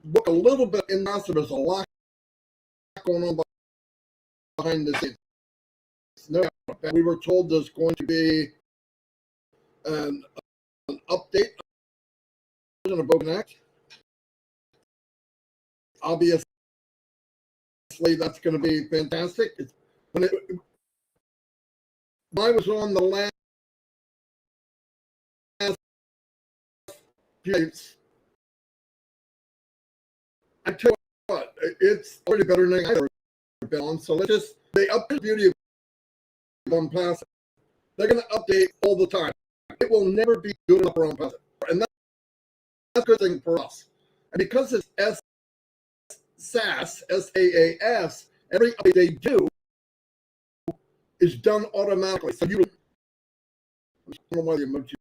look a little bit in massive, there's a lot going on behind the scenes. No, we were told there's going to be an update on a Bogan Act. Obviously, that's going to be fantastic. When I was on the last few days, I tell you what, it's already better than I've ever been on. So let's just, they update the beauty of ONPASSIVE. They're going to update all the time. It will never be good enough for ONPASSIVE. And that's a good thing for us. And because it's SaaS, SaaS, every update they do is done automatically. So you don't know why the emoji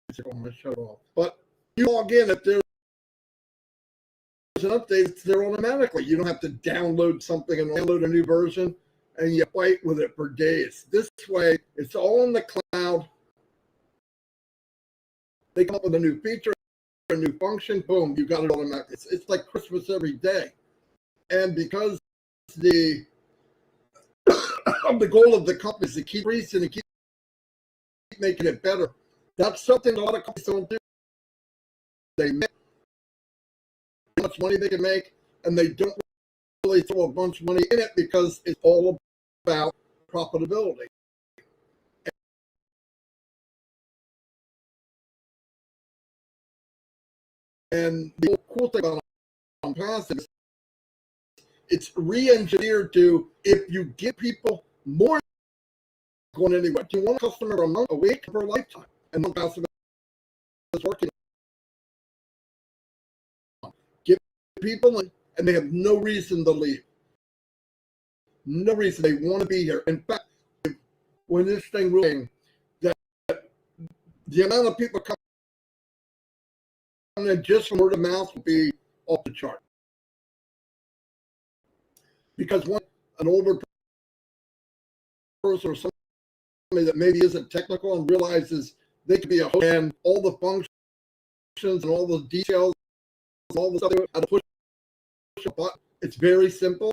is going to shut off. But you log in, if there's an update, it's there automatically. You don't have to download something and download a new version and you fight with it for days. This way, it's all in the cloud. They come up with a new feature, a new function, boom, you got it automatically. It's like Christmas every day. And because the goal of the company is to keep increasing and keep making it better, that's something a lot of companies don't do. They make how much money they can make, and they don't really throw a bunch of money in it because it's all about profitability. And the cool thing about ONPASSIVE is it's re-engineered to, if you give people more going anywhere, do you want a customer a month, a week, for a lifetime? And ONPASSIVE is working on. Give people, and they have no reason to leave. No reason. They want to be here. In fact, when this thing ruling, that the amount of people coming in just from word of mouth will be off the chart. Because when an older person or somebody that maybe isn't technical and realizes they could be a host and all the functions and all the details, all the stuff, how to push a button, it's very simple.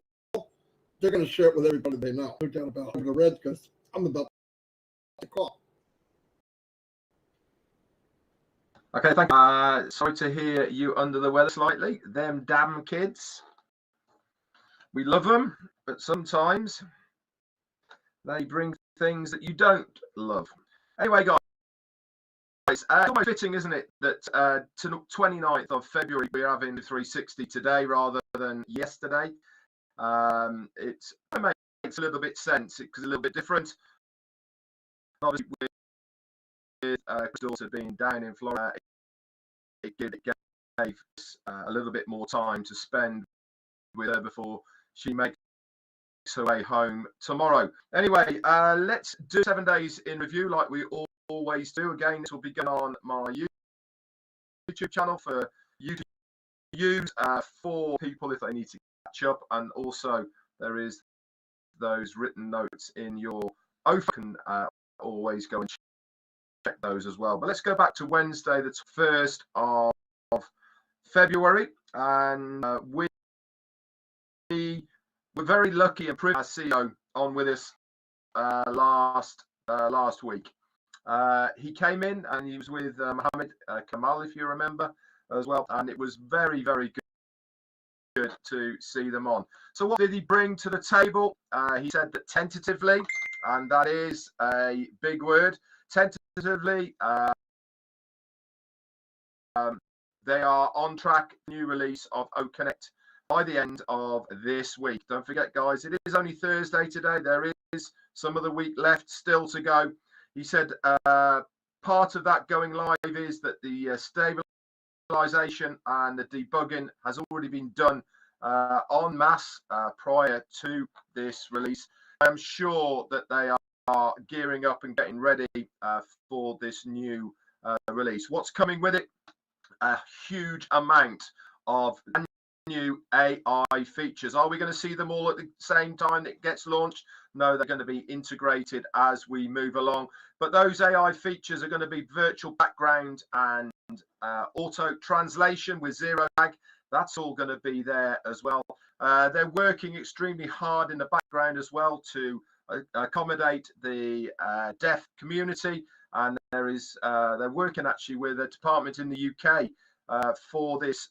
They're going to share it with everybody they know. No doubt about it. I'm going to read because I'm about to call. Okay, thank you. Sorry to hear you under the weather slightly. Them damn kids. We love them, but sometimes they bring things that you don't love. Anyway, guys, it's almost fitting, isn't it, that to 29th of February we're having the 360 today rather than yesterday. It makes a little bit sense because it's a little bit different. Obviously, with Crystal's being down in Florida, it gave us a little bit more time to spend with her before she makes her way home tomorrow. Anyway, let's do 7 days in review like we always do. Again, this will be going on my YouTube channel for you to use for people if they need to catch up, and also there is those written notes in your OFA. You can always go and check those as well. But let's go back to Wednesday, the 1st of February, and we were very lucky and privileged to have our CEO on with us last week. He came in and he was with Mohammed Kamal, if you remember, as well, and it was very, very good to see them on. So what did he bring to the table? He said that tentatively, and that is a big word, tentatively, they are on track, new release of OConnect by the end of this week. Don't forget, guys, it is only Thursday today. There is some of the week left still to go. He said part of that going live is that the stabilization and the debugging has already been done en masse prior to this release. I'm sure that they are gearing up and getting ready for this new release. What's coming with it? A huge amount of new AI features. Are we going to see them all at the same time that it gets launched? No, they're going to be integrated as we move along. But those AI features are going to be virtual background and auto translation with zero lag. That's all going to be there as well. They're working extremely hard in the background as well to accommodate the deaf community, and they're working actually with a department in the UK for this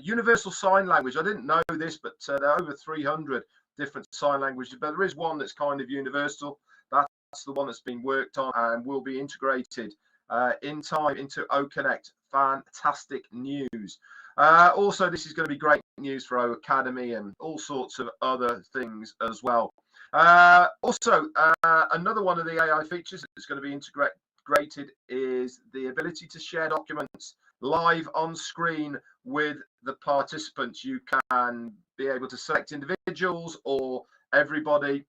universal sign language. I didn't know this, but there are over 300 different sign languages, but there is one that's kind of universal. That's the one that's been worked on and will be integrated in time into OConnect. Fantastic news. Also, this is going to be great news for our Academy and all sorts of other things as well. Also, another one of the AI features that's going to be integrated is the ability to share documents live on screen with the participants. You can be able to select individuals or everybody.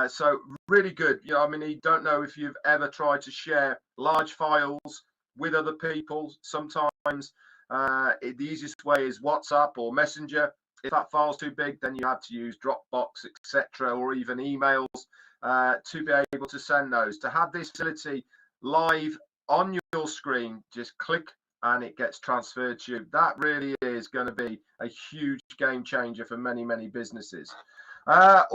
So really good. You know, I mean, you don't know if you've ever tried to share large files with other people. Sometimes the easiest way is WhatsApp or Messenger. If that file's too big, then you have to use Dropbox, etc., or even emails to be able to send those. To have this facility live on your screen, just click and it gets transferred to you. That really is going to be a huge game changer for many, many businesses.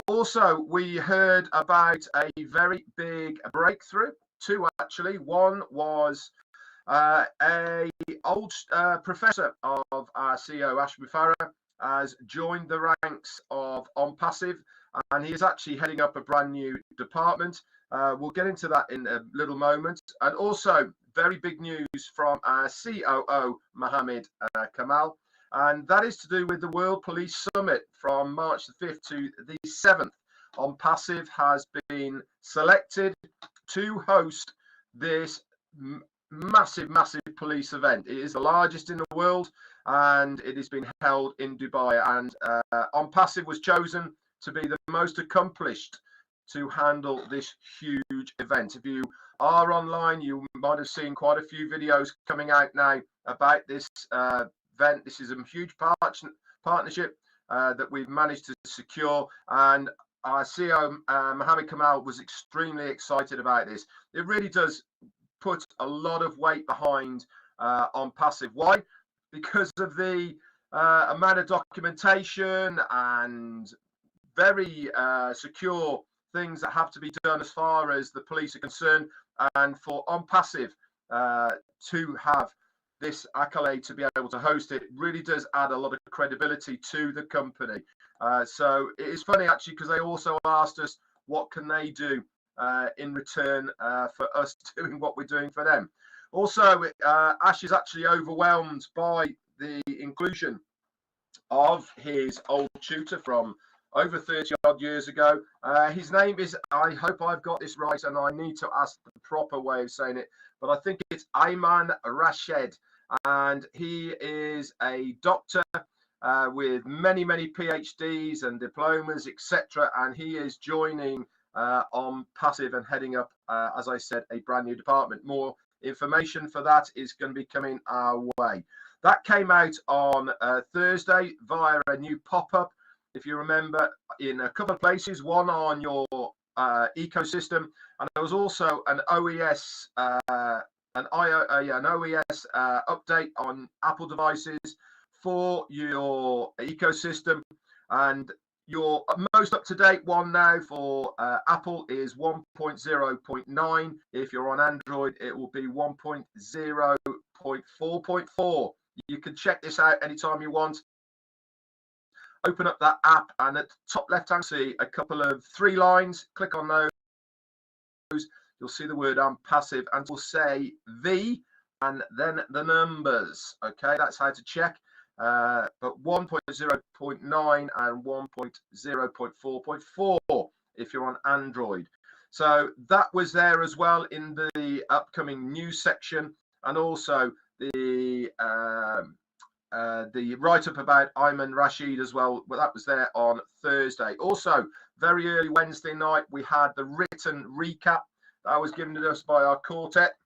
Also, we heard about a very big breakthrough, two actually. One was a old professor of our CEO, ASH MUfareh, has joined the ranks of ONPASSIVE, and he is actually heading up a brand new department. We'll get into that in a little moment. And also, very big news from our COO, Mohammed Kamal, and that is to do with the World Police Summit from March the 5th to the 7th. ONPASSIVE has been selected to host this massive police event. It is the largest in the world, and it has been held in Dubai, and ONPASSIVE was chosen to be the most accomplished to handle this huge event. If you are online, you might have seen quite a few videos coming out now about this event. This is a huge partnership that we've managed to secure, and our CEO Mohammed Kamal was extremely excited about this. It really does put a lot of weight behind ONPASSIVE. Why? Because of the amount of documentation and very secure things that have to be done as far as the police are concerned, and for ONPASSIVE to have this accolade to be able to host it really does add a lot of credibility to the company. So it is funny actually, because they also asked us what can they do in return for us doing what we're doing for them. Also, Ash is actually overwhelmed by the inclusion of his old tutor from over 30 odd years ago. His name is, I hope I've got this right, and I need to ask the proper way of saying it, but I think it's Ayman Rashid, and he is a doctor with many PhDs and diplomas, etc., and he is joining ONPASSIVE and heading up, as I said, a brand new department. More information for that is going to be coming our way. That came out on Thursday via a new pop-up, if you remember, in a couple of places, one on your ecosystem, and there was also an OES OES update on Apple devices for your ecosystem, and your most up-to-date one now for Apple is 1.0.9. If you're on Android, it will be 1.0.4.4. You can check this out anytime you want. Open up that app, and at the top left-hand see a couple of 3 lines. Click on those. You'll see the word ONPASSIVE, and it will say V and then the numbers. Okay, that's how to check. But 1.0.9 and 1.0.4.4 if you're on Android. So that was there as well in the upcoming news section, and also the write-up about Ayman Rashid as well. Well, that was there on Thursday. Also, very early Wednesday night, we had the written recap that was given to us by our quartet.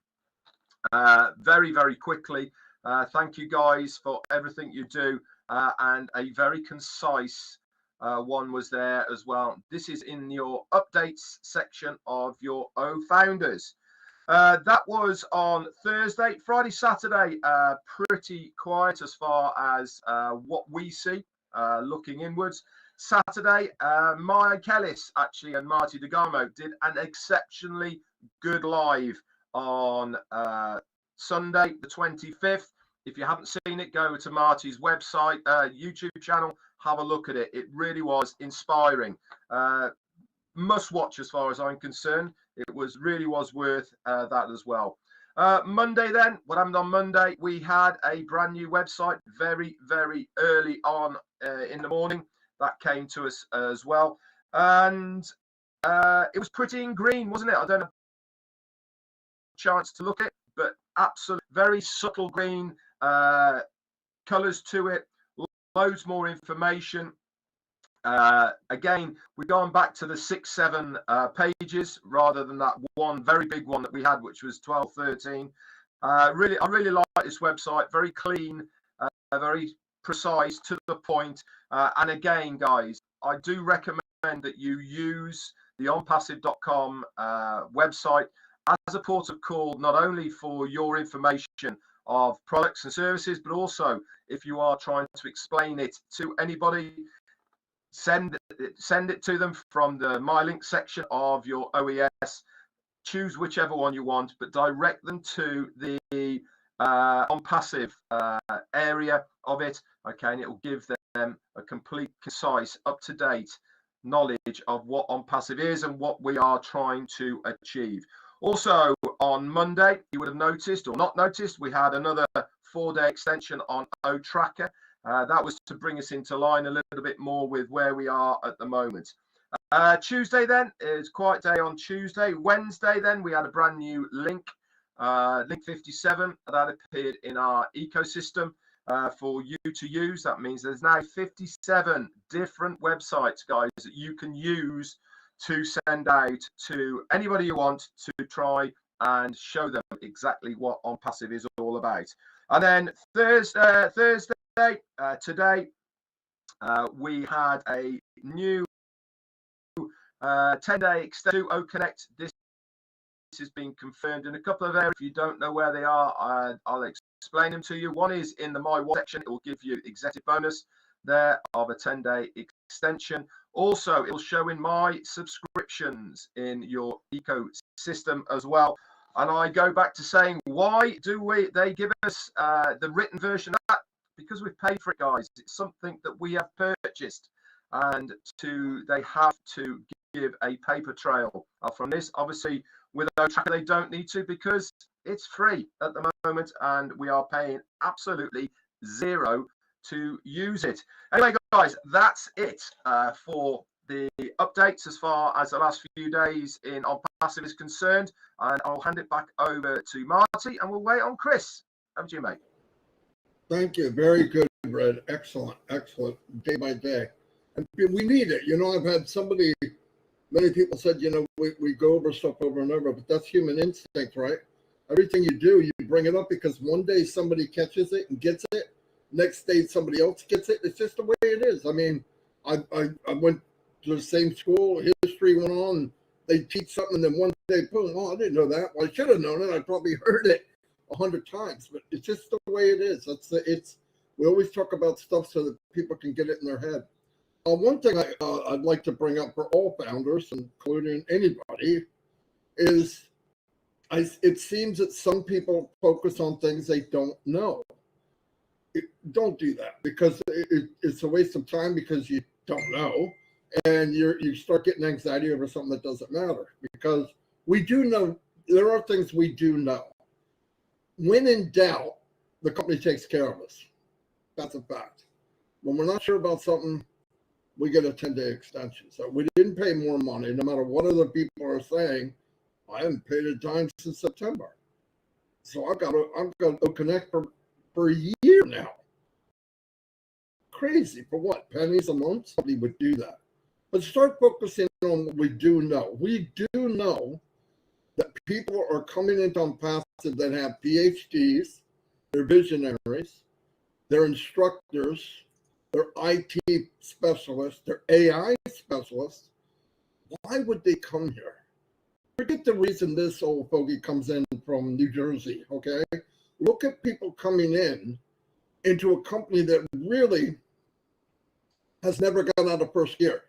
Very quickly. Thank you guys for everything you do, and a very concise one was there as well. This is in your updates section of your O Founders. That was on Thursday. Friday, Saturday, pretty quiet as far as what we see looking inwards. Saturday, Maya Kellis actually and Marty DeGarmo did an exceptionally good live on Sunday, the 25th. If you haven't seen it, go to Marty's website, YouTube channel, have a look at it. It really was inspiring. Must watch as far as I'm concerned. It really was worth that as well. Monday then, what happened on Monday? We had a brand new website very, very early on in the morning. That came to us as well. And it was pretty in green, wasn't it? I don't have a chance to look at it, but absolutely very subtle green colors to it. Loads more information. Again, we've gone back to the 6-7 pages rather than that one very big one that we had, which was 12-13. I really like this website. Very clean, very precise, to the point. And again, guys, I do recommend that you use the onpassive.com website as a port of call, not only for your information of products and services, but also if you are trying to explain it to anybody, send it to them from the My Link section of your OES. Choose whichever one you want, but direct them to the ONPASSIVE area of it. Okay, and it will give them a complete, concise, up-to-date knowledge of what ONPASSIVE is and what we are trying to achieve. Also, on Monday, you would have noticed or not noticed, we had another 4-day extension on O-Tracker. That was to bring us into line a little bit more with where we are at the moment. Tuesday then is quiet day on Tuesday. Wednesday then we had a brand new link, link 57, that appeared in our ecosystem for you to use. That means there's now 57 different websites, guys, that you can use to send out to anybody you want to try and show them exactly what ONPASSIVE is all about. And then Thursday, today, we had a new 10-day extension to OConnect. This has been confirmed in a couple of areas. If you don't know where they are, I'll explain them to you. One is in the My Wallet section. It will give you executive bonus there of a 10-day extension. Also, it will show in my subscriptions in your ecosystem as well. And I go back to saying, why do they give us the written version of that? Because we've paid for it, guys. It's something that we have purchased, and they have to give a paper trail from this. Obviously, with O-Tracker, they don't need to because it's free at the moment, and we are paying absolutely zero to use it. Anyway, guys, that's it for the updates as far as the last few days in ONPASSIVE is concerned, and I'll hand it back over to Marty, and we'll wait on Chris. Over to you, mate. Thank you. Very good, Red. Excellent, excellent. Day by day. And we need it. You know, I've had many people said, you know, we go over stuff over and over, but that's human instinct, right? Everything you do, you bring it up because one day somebody catches it and gets it. Next day somebody else gets it. It's just the way it is. I mean, I went to the same school, history went on, they teach something, and then one day, boom, oh, I didn't know that. Well, I should have known it. I probably heard it 100 times, but it's just the way it is. We always talk about stuff so that people can get it in their head. One thing I'd like to bring up for all founders, including anybody, is it seems that some people focus on things they don't know. Don't do that, because it's a waste of time, because you don't know, and you start getting anxiety over something that doesn't matter, because we do know. There are things we do know. When in doubt, the company takes care of us. That's a fact. When we're not sure about something, we get a 10-day extension. So we didn't pay more money, no matter what other people are saying. I haven't paid a dime since September. So I've got to connect for a year now. Crazy. For what? Pennies a month? Somebody would do that. But start focusing on what we do know. We do know that people are coming into ONPASSIVE that have PhDs, they're visionaries, they're instructors, they're IT specialists, they're AI specialists. Why would they come here? forget the reason this old fogey comes in from New Jersey, okay? Look at people coming into a company that really has never gone out of first gear.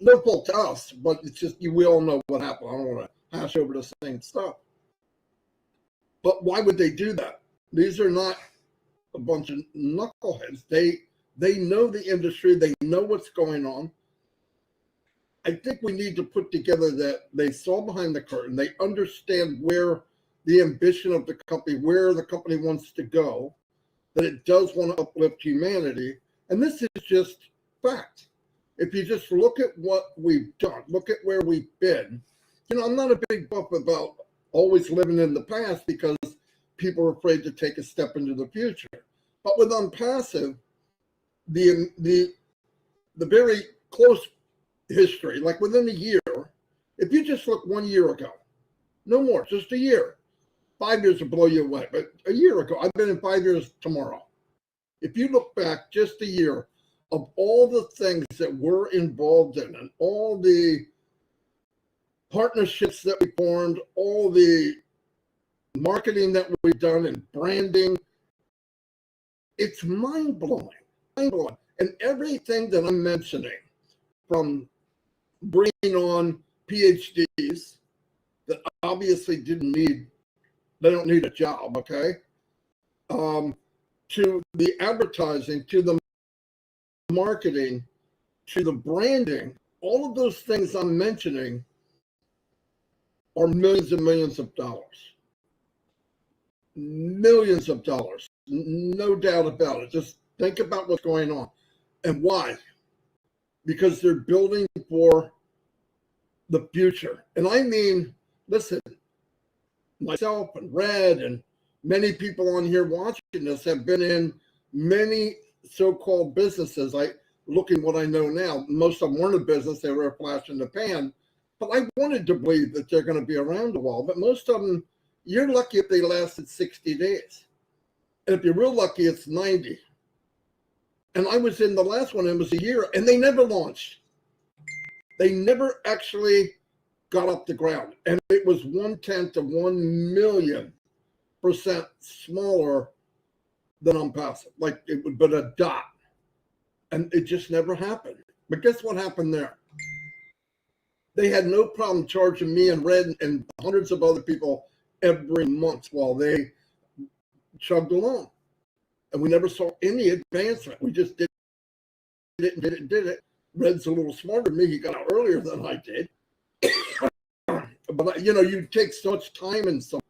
No fault to us, but it's just, we all know what happened. I don't want to hash over the same stuff. But why would they do that? These are not a bunch of knuckleheads. They know the industry. They know what's going on. I think we need to put together that they saw behind the curtain. They understand where the ambition of the company, where the company wants to go, that it does want to uplift humanity. And this is just fact. If you just look at what we've done, look at where we've been. You know, I'm not a big buff about always living in the past because people are afraid to take a step into the future. But with ONPASSIVE, the very close history, like within a year, if you just look 1 year ago, no more, just a year, 5 years will blow you away. But a year ago, I've been in 5 years tomorrow. If you look back just a year of all the things that we're involved in and all the partnerships that we formed, all the marketing that we've done and branding, it's mind-blowing, mind-blowing. And everything that I'm mentioning, from bringing on PhDs that obviously they don't need a job, okay? To the advertising, to the marketing, to the branding, all of those things I'm mentioning are millions and millions of dollars. Millions of dollars, no doubt about it. Just think about what's going on. And why? Because they're building for the future. And I mean, listen, myself and Red and many people on here watching this have been in many so-called businesses. Looking what I know now, most of them weren't a business, they were a flash in the pan. But I wanted to believe that they're going to be around a while. But most of them, you're lucky if they lasted 60 days. And if you're real lucky, it's 90. And I was in the last one, it was a year, and they never launched. They never actually got off the ground. And it was 1/10 of 1,000,000% smaller than ONPASSIVE. Like it would, but a dot. And it just never happened. But guess what happened there? They had no problem charging me and Red and hundreds of other people every month while they chugged along. And we never saw any advancement. We just did it. Red's a little smarter than me. He got out earlier than I did. But, you know, you take such time and so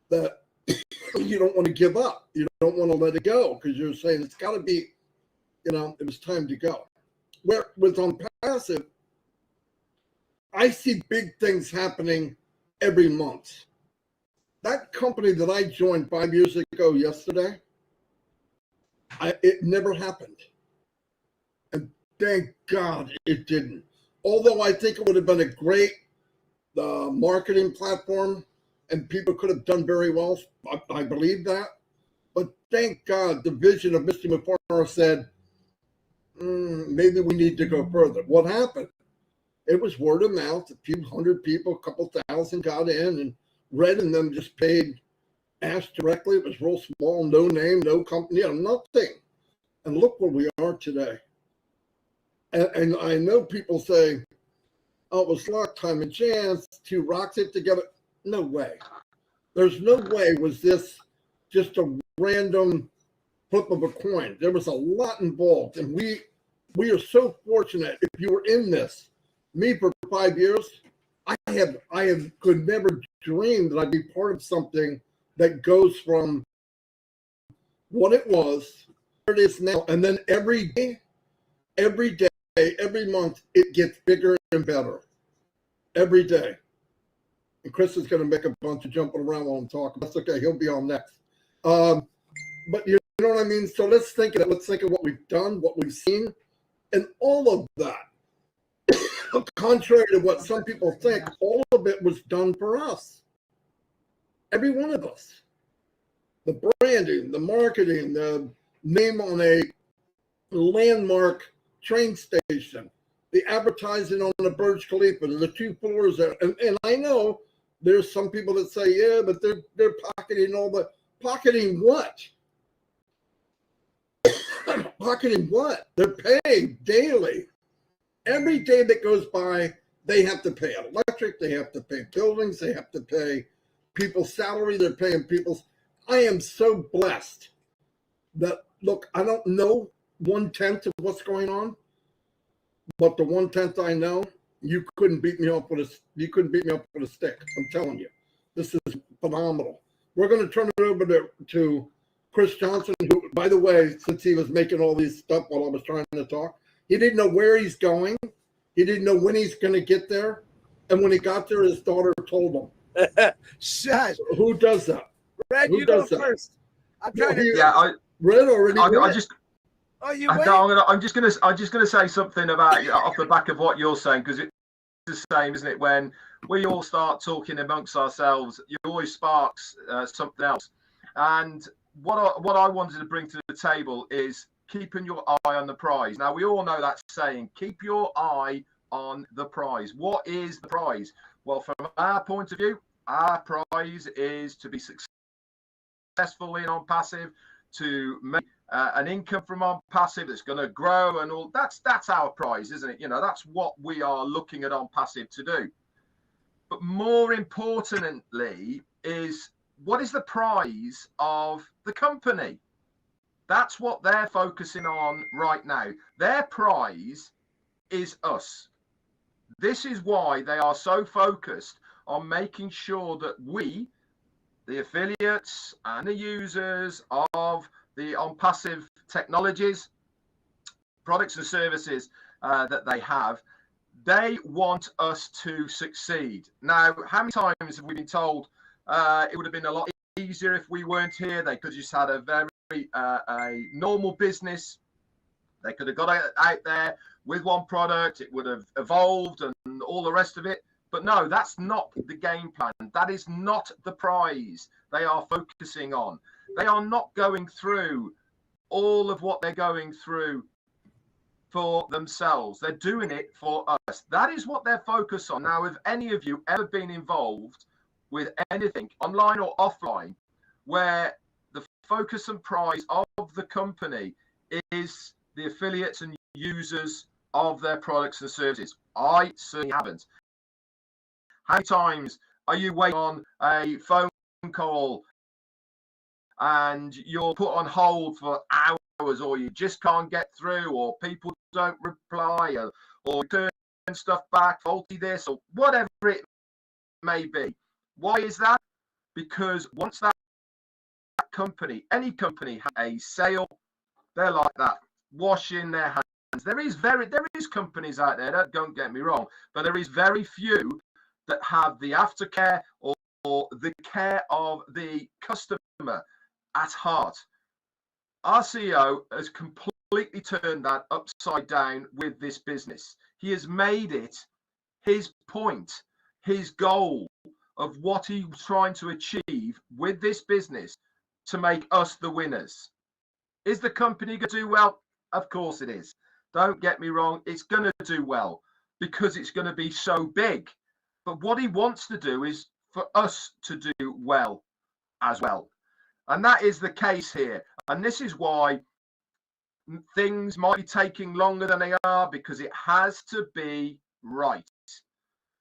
that you don't want to give up. You don't want to let it go because you're saying it's got to be, you know, it was time to go. Where with ONPASSIVE, I see big things happening every month. That company that I joined 5 years ago yesterday, it never happened. And thank God it didn't. Although I think it would have been a great marketing platform and people could have done very well. I believe that. But thank God the vision of Mr. McFarlane said, maybe we need to go further. What happened? It was word of mouth. A few hundred people, a couple thousand got in, and Red and them just paid ASH directly. It was real small, no name, no company, nothing. And look where we are today. And I know people say, oh, it was luck, time and chance, two rocks hit together. No way. There's no way was this just a random flip of a coin. There was a lot involved. And we are so fortunate. If you were in this, me for 5 years, I could never dream that I'd be part of something that goes from what it was, where it is now, and then every day, every month, it gets bigger and better. Every day. And Chris is going to make a bunch of jumping around while I'm talking. That's okay. He'll be on next. But you know what I mean? So let's think of it. Let's think of what we've done, what we've seen, and all of that. Contrary to what some people think, all of it was done for us. Every one of us. The branding, the marketing, the name on a landmark train station, the advertising on the Burj Khalifa, the 2 floors there. And I know there's some people that say, yeah, but they're pocketing all the, pocketing what? Pocketing what? They're paying daily. Every day that goes by, they have to pay electric, they have to pay buildings, they have to pay people's salary, they're paying people's. I am so blessed that, look, I don't know 1/10 of what's going on, but the 1/10 I know, you couldn't beat me up with a stick. I'm telling you, this is phenomenal. We're going to turn it over to Chris Johnson, who, by the way, since he was making all these stuff while I was trying to talk, he didn't know where he's going. He didn't know when he's going to get there. And when he got there, his daughter told him. Shush. Who does that? Red, Who you go does that? first. I'm trying to. Yeah, Red already. I just. Oh, you I'm wait. just gonna say something about off the back of what you're saying, because it's the same, isn't it? When we all start talking amongst ourselves, it always sparks something else. And what I wanted to bring to the table is keeping your eye on the prize. Now, we all know that saying, keep your eye on the prize. What is the prize? Well, from our point of view, our prize is to be successful in ONPASSIVE, to make an income from ONPASSIVE that's going to grow and all. That's our prize, isn't it? You know, that's what we are looking at ONPASSIVE to do. But more importantly is, what is the prize of the company? That's what they're focusing on right now. Their prize is us. This is why they are so focused on making sure that we, the affiliates and the users of the ONPASSIVE technologies, products and services that they have, they want us to succeed. Now, how many times have we been told it would have been a lot easier if we weren't here? They could have just had a very a normal business. They could have got out there with one product. It would have evolved and all the rest of it. But no, that's not the game plan. That is not the prize they are focusing on. They are not going through all of what they're going through for themselves. They're doing it for us. That is what they're focused on. Now, have any of you ever been involved with anything online or offline where the focus and prize of the company is the affiliates and users of their products and services? I certainly haven't. How many times are you waiting on a phone call and you're put on hold for hours, or you just can't get through, or people don't reply, or turn stuff back, faulty this, or whatever it may be? Why is that? Because once that company, any company, has a sale, they're like that, washing their hands. There is companies out there, don't get me wrong, but there is very few that have the aftercare or the care of the customer at heart. Our CEO has completely turned that upside down with this business. He has made it his point, his goal of what he's trying to achieve with this business to make us the winners. Is the company going to do well? Of course it is. Don't get me wrong, it's going to do well because it's going to be so big. But what he wants to do is for us to do well as well. And that is the case here. And this is why things might be taking longer than they are, because it has to be right.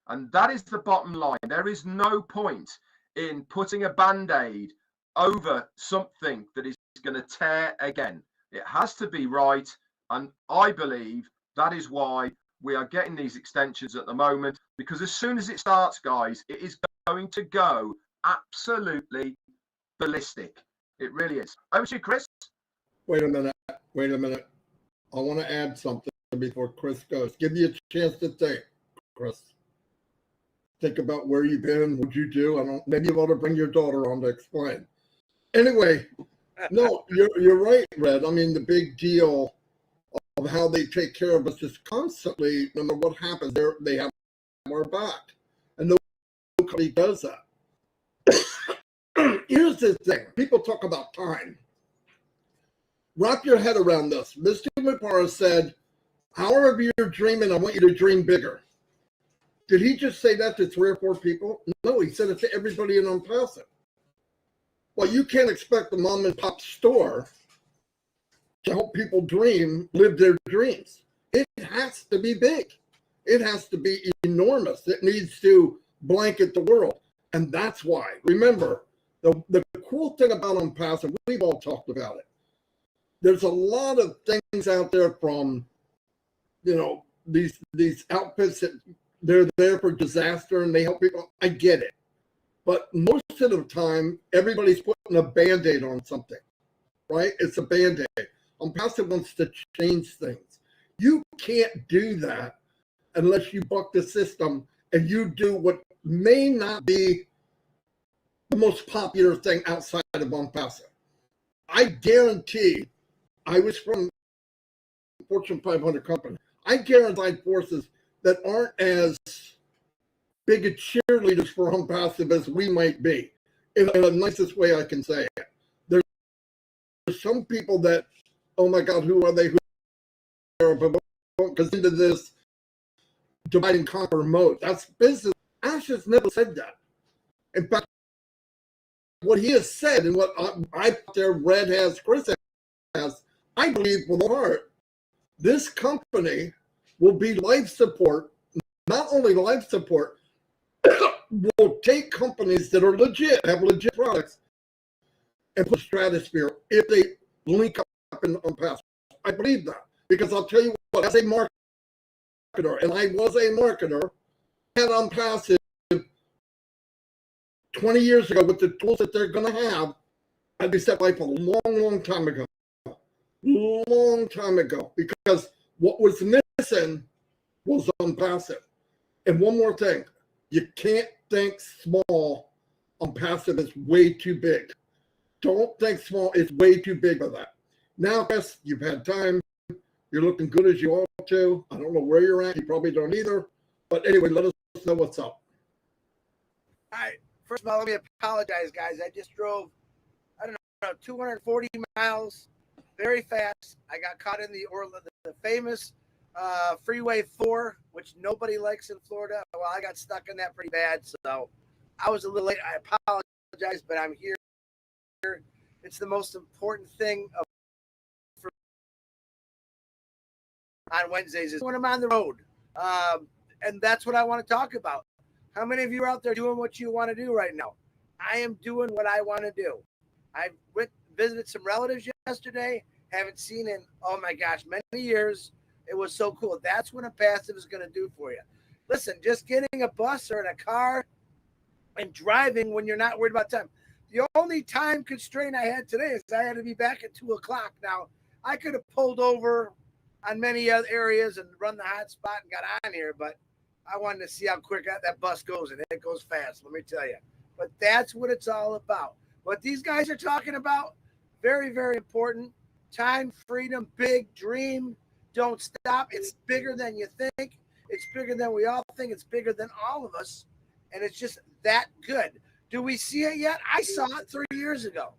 And that is the bottom line. There is no point in putting a band-aid over something that is going to tear again. It has to be right. And I believe that is why we are getting these extensions at the moment, because as soon as it starts, guys, it is going to go absolutely ballistic. It really is. Over to you, Chris. Wait a minute. I want to add something before Chris goes. Give you a chance to think, Chris. Think about where you've been, what you do. Maybe you ought to bring your daughter on to explain. Anyway, no, you're right, Red. I mean, the big deal of how they take care of us is constantly, no matter what happens, they have our back. And nobody does that. Here's the thing. People talk about time. Wrap your head around this. Mr. McMurray said, however you're dreaming, I want you to dream bigger. Did he just say that to 3 or 4 people? No, he said it to everybody in ONPASSIVE. Well, you can't expect the mom and pop store to help people live their dreams. It has to be big. It has to be enormous. It needs to blanket the world. And that's why. Remember, the cool thing about ONPASSIVE, we've all talked about it. There's a lot of things out there from, these outfits that they're there for disaster and they help people. I get it. But most of the time, everybody's putting a Band-Aid on something, right? It's a Band-Aid. ONPASSIVE wants to change things. You can't do that unless you buck the system and you do what may not be the most popular thing outside of ONPASSIVE. I guarantee, I was from Fortune 500 company. I guarantee forces that aren't as big a cheerleaders for ONPASSIVE as we might be, in the nicest way I can say it. There's some people that, oh my God, who are they? Because into this divide and conquer mode. That's business. Ash has never said that. In fact, what he has said and what I there read has, Chris has, I believe with all heart, this company will be life support, not only life support, will take companies that are legit, have legit products, and put stratosphere if they link up in ONPASSIVE. I believe that because I'll tell you what, as a marketer, and I was a marketer, I had ONPASSIVE 20 years ago with the tools that they're going to have. I'd be set life a long time ago. Long time ago, because what was missing was ONPASSIVE. And one more thing, you can't think small. ONPASSIVE is way too big. Don't think small. It's way too big for that. Now, Chris, you've had time. You're looking good as you ought to. I don't know where you're at. You probably don't either. But anyway, let us know what's up. All right. First of all, let me apologize, guys. I just drove, 240 miles very fast. I got caught in the famous Freeway 4, which nobody likes in Florida. Well, I got stuck in that pretty bad, so I was a little late. I apologize, but I'm here. It's the most important thing on Wednesdays is when I'm on the road. And that's what I want to talk about. How many of you are out there doing what you want to do right now? I am doing what I want to do. I visited some relatives yesterday. Haven't seen in, oh my gosh, many years. It was so cool. That's what ONPASSIVE is going to do for you. Listen, just getting a bus or in a car and driving when you're not worried about time. The only time constraint I had today is I had to be back at 2 o'clock. Now, I could have pulled over on many other areas and run the hot spot and got on here, but I wanted to see how quick that bus goes, and it goes fast, let me tell you. But that's what it's all about. What these guys are talking about, very, very important. Time, freedom, big dream. Don't stop. It's bigger than you think. It's bigger than we all think. It's bigger than all of us. And it's just that good. Do we see it yet? I saw it 3 years ago.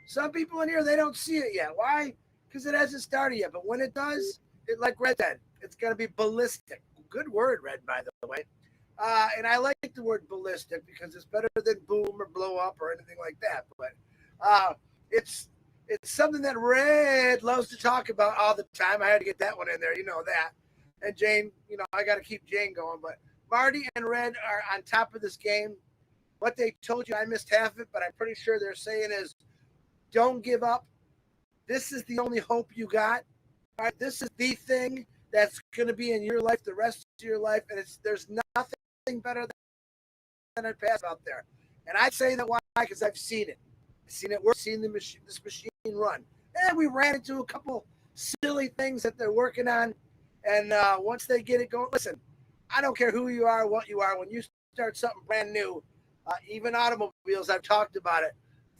Some people in here, they don't see it yet. Why? Because it hasn't started yet. But when it does, it like Red said, it's going to be ballistic. Good word, Red, by the way. And I like the word ballistic because it's better than boom or blow up or anything like that. But it's something that Red loves to talk about all the time. I had to get that one in there. You know that. And Jane, I got to keep Jane going. But Marty and Red are on top of this game. What they told you, I missed half of it, but I'm pretty sure they're saying is don't give up. This is the only hope you got. All right, this is the thing that's going to be in your life the rest of your life. And there's nothing better than ONPASSIVE out there. And I say that why? Because I've seen it. I've seen it work, seen this machine run. And we ran into a couple silly things that they're working on. And once they get it going, listen, I don't care who you are, what you are. When you start something brand new, even automobiles, I've talked about it,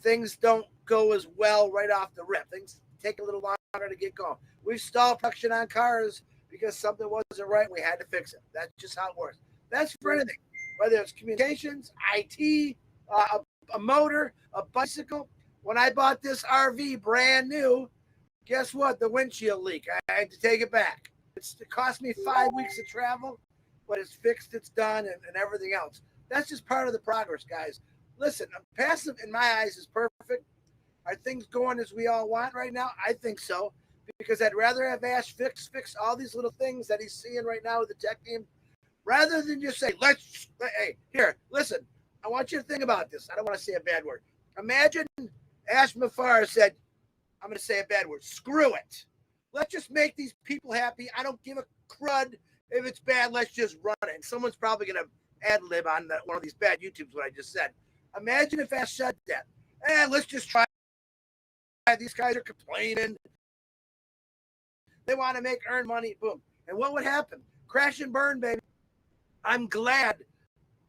things don't go as well right off the rip. Things take a little longer to get going. We've stalled production on cars because something wasn't right. We had to fix it. That's just how it works. That's for anything, whether it's communications, IT, a motor, a bicycle. When I bought this RV brand new, guess what? The windshield leak. I had to take it back. It cost me 5 weeks of travel, but it's fixed, it's done, and everything else. That's just part of the progress, guys. Listen, passive in my eyes is perfect. Are things going as we all want right now? I think so, because I'd rather have Ash fix all these little things that he's seeing right now with the tech team, rather than just say, hey, here, listen, I want you to think about this. I don't want to say a bad word. Imagine ASH MUfareh said, I'm going to say a bad word, screw it. Let's just make these people happy. I don't give a crud if it's bad. Let's just run it. And someone's probably going to ad lib on one of these bad YouTubes, what I just said. Imagine if Ash said that. Let's just try. These guys are complaining. They want to earn money. Boom. And what would happen? Crash and burn, baby. I'm glad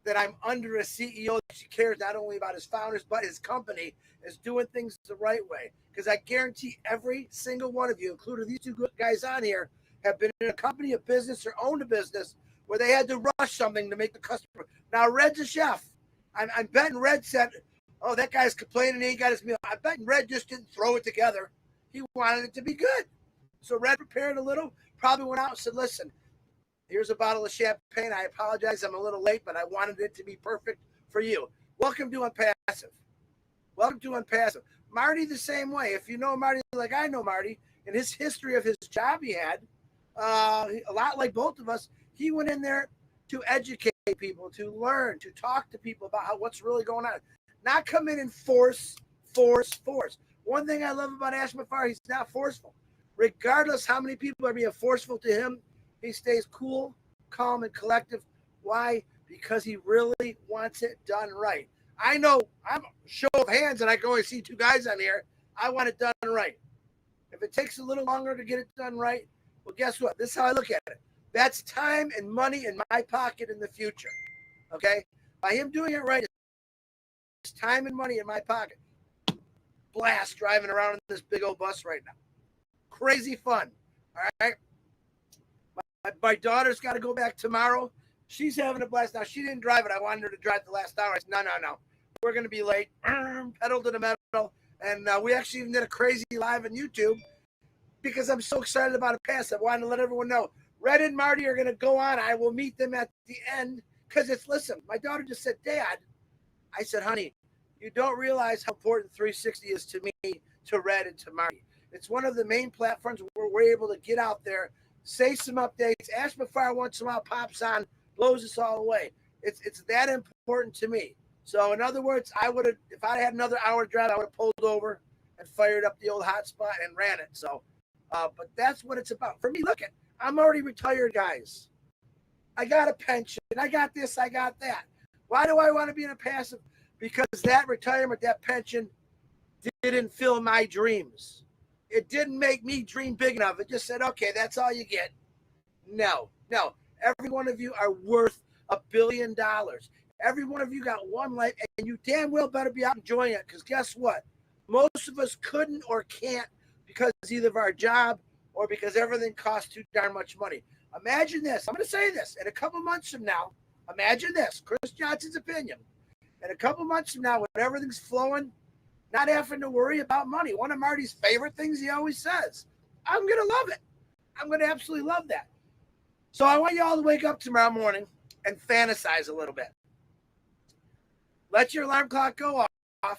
that I'm under a CEO that cares not only about his founders, but his company is doing things the right way. Because I guarantee every single one of you, including these two good guys on here, have been in a company, a business, or owned a business where they had to rush something to make the customer. Now, Red's a chef. I'm betting Red said, oh, that guy's complaining he ain't got his meal. I bet Red just didn't throw it together. He wanted it to be good. So Red prepared a little, probably went out and said, listen, here's a bottle of champagne. I apologize, I'm a little late, but I wanted it to be perfect for you. Welcome to ONPASSIVE. Welcome to ONPASSIVE. Marty the same way. If you know Marty like I know Marty, in his history of his job he had, a lot like both of us, he went in there to educate people, to learn, to talk to people about what's really going on. Not come in and force. One thing I love about ASH MUfareh, he's not forceful. Regardless how many people are being forceful to him, he stays cool, calm, and collective. Why? Because he really wants it done right. I know I'm a show of hands and I can only see two guys on here. I want it done right. If it takes a little longer to get it done right, well, guess what? This is how I look at it. That's time and money in my pocket in the future. Okay? By him doing it right, it's time and money in my pocket. Blast driving around in this big old bus right now. Crazy fun. All right? My daughter's got to go back tomorrow. She's having a blast. Now, she didn't drive it. I wanted her to drive the last hour. I said, no. We're going to be late. Pedal to the metal. And we actually even did a crazy live on YouTube because I'm so excited about a pass. I wanted to let everyone know. Red and Marty are going to go on. I will meet them at the end because listen, my daughter just said, Dad. I said, honey, you don't realize how important 360 is to me, to Red, and to Marty. It's one of the main platforms where we're able to get out there, say some updates. ASH MUfareh once in a while pops on, blows us all away. It's that important to me. So in other words, if I had another hour drive, I would have pulled over and fired up the old hotspot and ran it. So, but that's what it's about. For me, look at, I'm already retired, guys. I got a pension. I got this. I got that. Why do I want to be in a passive? Because that retirement, that pension didn't fill my dreams. It didn't make me dream big enough. It just said, okay, that's all you get. No. Every one of you are worth $1 billion. Every one of you got one life, and you damn well better be out enjoying it, because guess what? Most of us couldn't or can't because either of our job or because everything costs too darn much money. Imagine this. I'm going to say this. In a couple months from now, imagine this. Chris Johnson's opinion. In a couple months from now, when everything's flowing, not having to worry about money. One of Marty's favorite things he always says. I'm going to love it. I'm going to absolutely love that. So I want you all to wake up tomorrow morning and fantasize a little bit. Let your alarm clock go off. All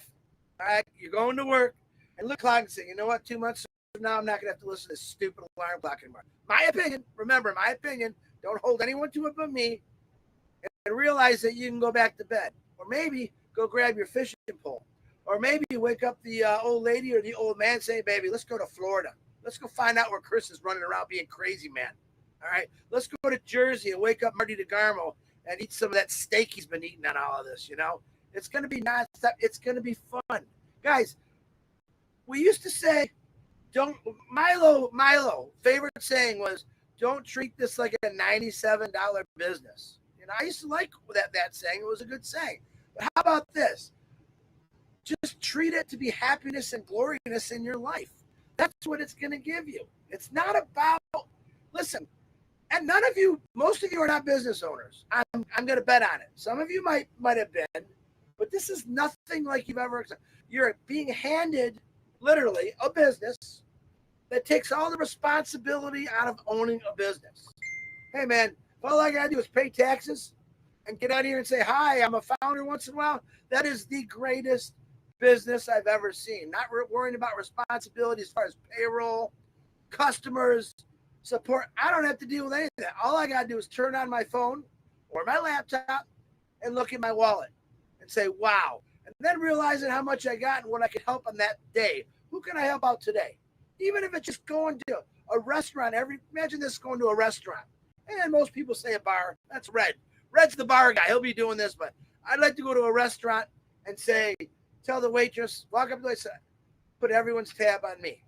right, you're going to work, and look at the clock and say, you know what, 2 months from now, I'm not going to have to listen to this stupid alarm clock anymore. My opinion, remember, my opinion, don't hold anyone to it but me, and realize that you can go back to bed. Or maybe go grab your fishing pole. Or maybe you wake up the old lady or the old man saying, baby, let's go to Florida. Let's go find out where Chris is running around being crazy, man. All right, let's go to Jersey and wake up Marty DeGarmo and eat some of that steak he's been eating on all of this, you know. It's going to be nonstop. It's going to be fun. Guys, we used to say, Milo, favorite saying was, don't treat this like a $97 business. You know, I used to like that saying. It was a good saying. But how about this? Just treat it to be happiness and gloriousness in your life. That's what it's going to give you. It's not about, listen, and none of you, most of you are not business owners. I'm going to bet on it. Some of you might have been, but this is nothing like you've ever, you're being handed literally a business that takes all the responsibility out of owning a business. Hey, man, if all I got to do is pay taxes and get out here and say, hi, I'm a founder once in a while, that is the greatest business I've ever seen. Not worrying about responsibility as far as payroll, customers, support. I don't have to deal with any of that. All I got to do is turn on my phone or my laptop and look at my wallet and say, wow. And then realizing how much I got and what I could help on that day. Who can I help out today? Even if it's just going to a restaurant. Imagine this, going to a restaurant. And most people say a bar. That's Red. Red's the bar guy. He'll be doing this, but I'd like to go to a restaurant and say, tell the waitress, walk up to the waitress, put everyone's tab on me.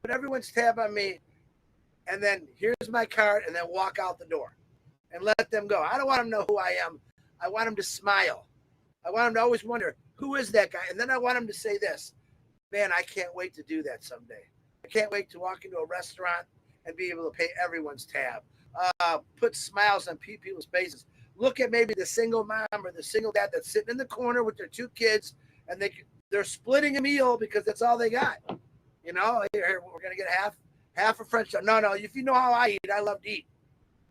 Put everyone's tab on me, and then here's my card, and then walk out the door and let them go. I don't want them to know who I am. I want them to smile. I want them to always wonder, who is that guy? And then I want them to say this, man, I can't wait to do that someday. I can't wait to walk into a restaurant and be able to pay everyone's tab. Put smiles on people's faces. Look at maybe the single mom or the single dad that's sitting in the corner with their 2 kids, and they're splitting a meal because that's all they got. You know, here, we're gonna get half a French. No, if you know how I eat, I love to eat.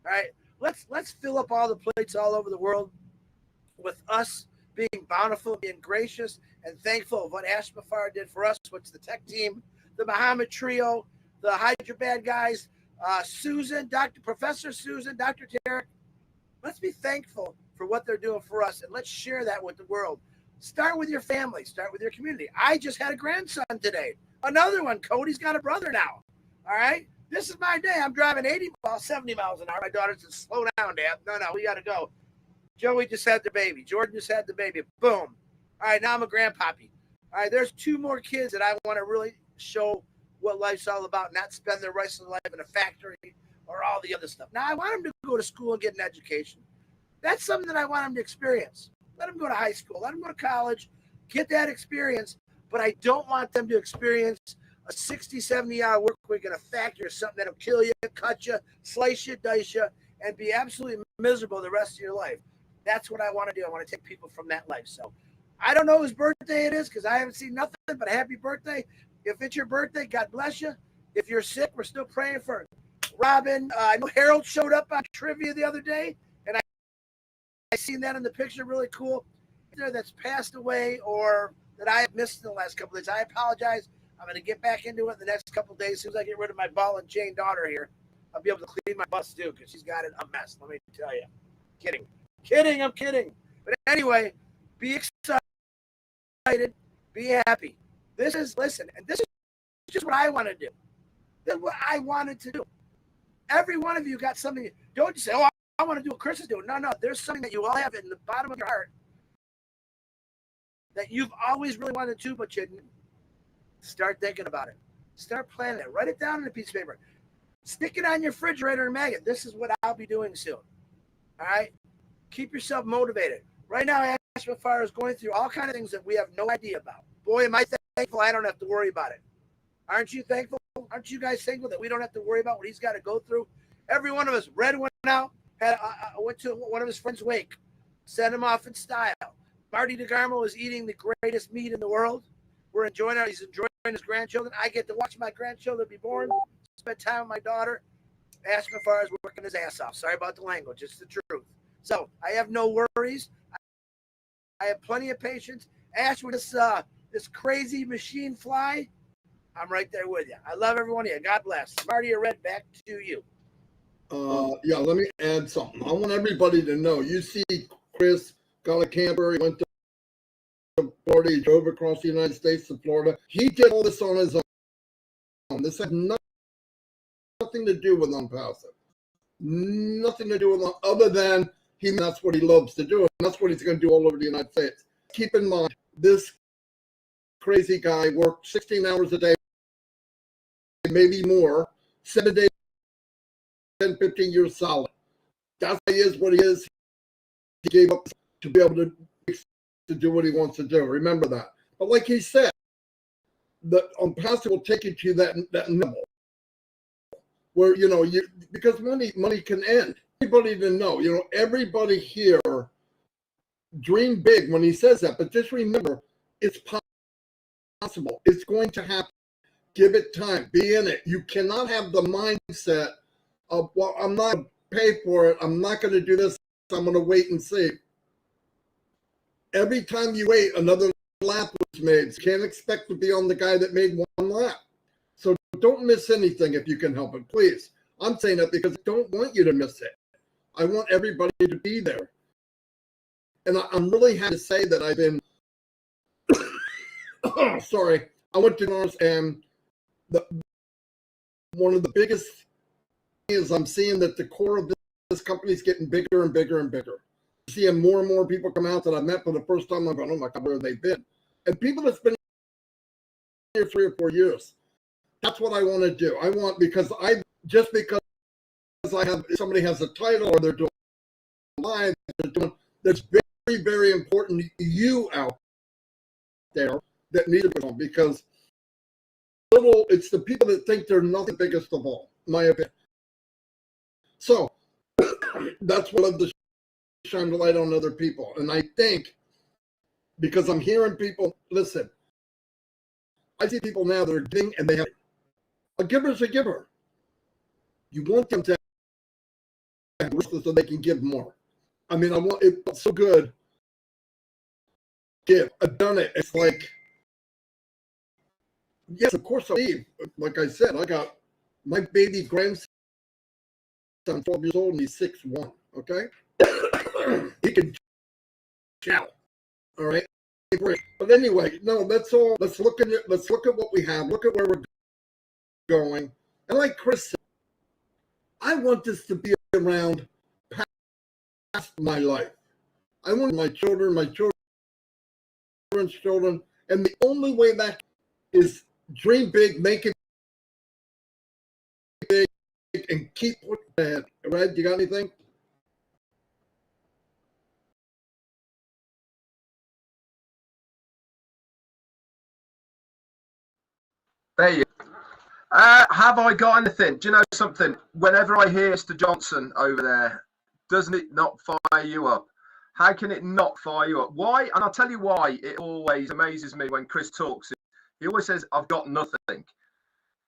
All right, let's fill up all the plates all over the world with us being bountiful, being gracious, and thankful of what ASH MUfareh did for us, which the tech team, the Muhammad trio, the Hyderabad guys, Susan, Professor Susan, Dr. Tarek. Let's be thankful for what they're doing for us, and let's share that with the world. Start with your family. Start with your community. I just had a grandson today. Another one. Cody's got a brother now. All right? This is my day. I'm driving 70 miles an hour. My daughter says, slow down, Dad. No, we got to go. Joey just had the baby. Jordan just had the baby. Boom. All right, now I'm a grandpappy. All right, there's 2 more kids that I want to really show what life's all about, not spend the rest of their life in a factory or all the other stuff. Now, I want them to go to school and get an education. That's something that I want them to experience. Let them go to high school. Let them go to college. Get that experience. But I don't want them to experience a 60, 70-hour work week in a factory or something that'll kill you, cut you, slice you, dice you, and be absolutely miserable the rest of your life. That's what I want to do. I want to take people from that life. So I don't know whose birthday it is because I haven't seen nothing but a happy birthday. If it's your birthday, God bless you. If you're sick, we're still praying for Robin. I know Harold showed up on trivia the other day, and I seen that in the picture. Really cool. That's passed away or that I have missed in the last couple of days. I apologize. I'm going to get back into it in the next couple of days. As soon as I get rid of my ball and chain daughter here, I'll be able to clean my bus too because she's got it a mess. Let me tell you. Kidding. I'm kidding. But anyway, be excited. Be happy. This is just what I want to do. This is what I wanted to do. Every one of you got something. Don't just say, oh, I want to do what Chris is doing. No. There's something that you all have in the bottom of your heart that you've always really wanted to, but you didn't. Start thinking about it. Start planning it. Write it down on a piece of paper. Stick it on your refrigerator and magnet. This is what I'll be doing soon. All right? Keep yourself motivated. Right now, ASH MUfareh is going through all kinds of things that we have no idea about. Boy, am I thankful I don't have to worry about it. Aren't you thankful? Aren't you guys thankful that we don't have to worry about what he's got to go through? Every one of us. Red went out, went to one of his friends' wake, sent him off in style. Marty DeGarmo is eating the greatest meat in the world. He's enjoying his grandchildren. I get to watch my grandchildren be born, spend time with my daughter. ASH MUfareh is working his ass off. Sorry about the language. It's the truth. So I have no worries. I have plenty of patience. Ash, with this crazy machine fly, I'm right there with you. I love every one of you. God bless. Marty or Red, back to you. Yeah, let me add something. I want everybody to know. You see Chris got a camper. He went to Florida. He drove across the United States to Florida. He did all this on his own. This had nothing to do with ONPASSIVE. Nothing to do with other than that's what he loves to do, and that's what he's going to do all over the United States. Keep in mind, this crazy guy worked 16 hours a day, maybe more, 7 days, 10, 15 years solid. That's why he is what he is. He gave up to be able to do what he wants to do. Remember that. But like he said, the ONPASSIVE will take you to that level where, because money can end. Everybody to know, everybody here dream big when he says that, but just remember, it's possible. It's going to happen. Give it time. Be in it. You cannot have the mindset of, well, I'm not going to pay for it. I'm not going to do this. I'm going to wait and see. Every time you wait, another lap was made. You can't expect to be on the guy that made one lap. So don't miss anything if you can help it, please. I'm saying that because I don't want you to miss it. I want everybody to be there. And I'm really happy to say that I've been, sorry, I went to Mars, and one of the biggest is I'm seeing that the core of this company is getting bigger and bigger and bigger. Seeing more and more people come out that I met for the first time. I'm going, oh my God, where have they been? And people that's been here 3 or 4 years. That's what I want to do. I want, because somebody has a title or they're doing live, there's very, very important you out there that need to be on, because it's the people that think they're not the biggest of all, my opinion. So that's what I love to shine the light on other people. And I think, because I'm hearing people, listen, I see people now that are giving, and they have, a giver's a giver. You want them to have resources so they can give more. I mean, it's so good. Give. I've done it. It's like, yes, of course I leave. Like I said, I got my baby grandson, 12 years old, and he's 6'1", okay? He can shout, all right? But anyway, no, that's all. Let's look at what we have. Look at where we're going. And like Chris said, I want this to be around past my life. I want my children's children, and the only way that is dream big, make it big, and keep pushing ahead. Red, you got anything? There you go. Have I got anything? Do you know something? Whenever I hear Mr. Johnson over there, doesn't it not fire you up? How can it not fire you up? Why? And I'll tell you why it always amazes me when Chris talks. He always says, I've got nothing.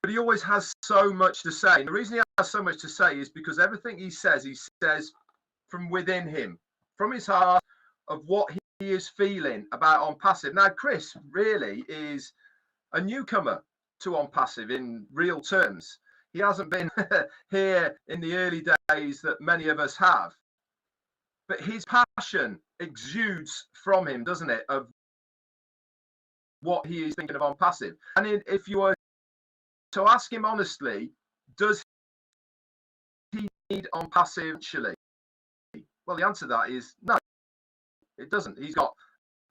But he always has so much to say. And the reason he has so much to say is because everything he says from within him, from his heart, of what he is feeling about ONPASSIVE. Now, Chris really is a newcomer to ONPASSIVE in real terms. He hasn't been here in the early days that many of us have. But his passion exudes from him, doesn't it, of what he is thinking of ONPASSIVE. And if you were to ask him honestly, does he need ONPASSIVE actually? Well, the answer to that is no, it doesn't. He's got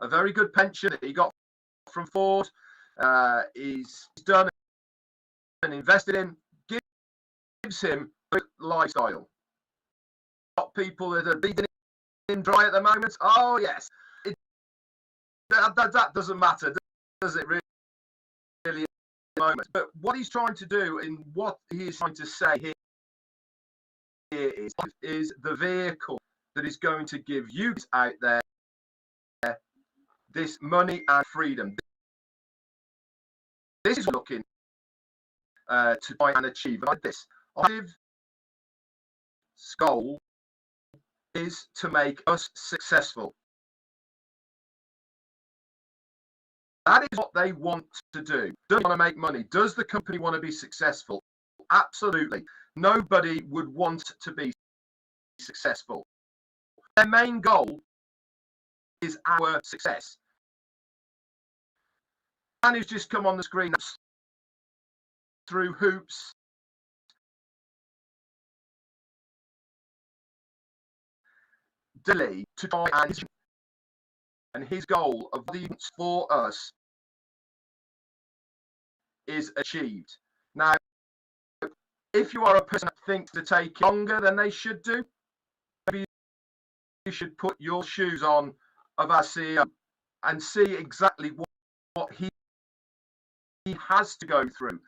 a very good pension that he got from Ford. He's done and invested in, gives him a lifestyle. Got people that are bleeding him dry at the moment. Oh yes, that doesn't matter, does it really? At the moment, but what he's trying to do and what he is trying to say here is the vehicle that is going to give you out there this money and freedom. This is looking to try and achieve like this. ONPASSIVE's goal is to make us successful. That is what they want to do. Does they want to make money? Does the company want to be successful? Absolutely. Nobody would want to be successful. Their main goal is our success. And who's just come on the screen through hoops. Daily to try and his goal of audience for us is achieved. Now, if you are a person that thinks to take longer than they should do, maybe you should put your shoes on of our CEO and see exactly what he has to go through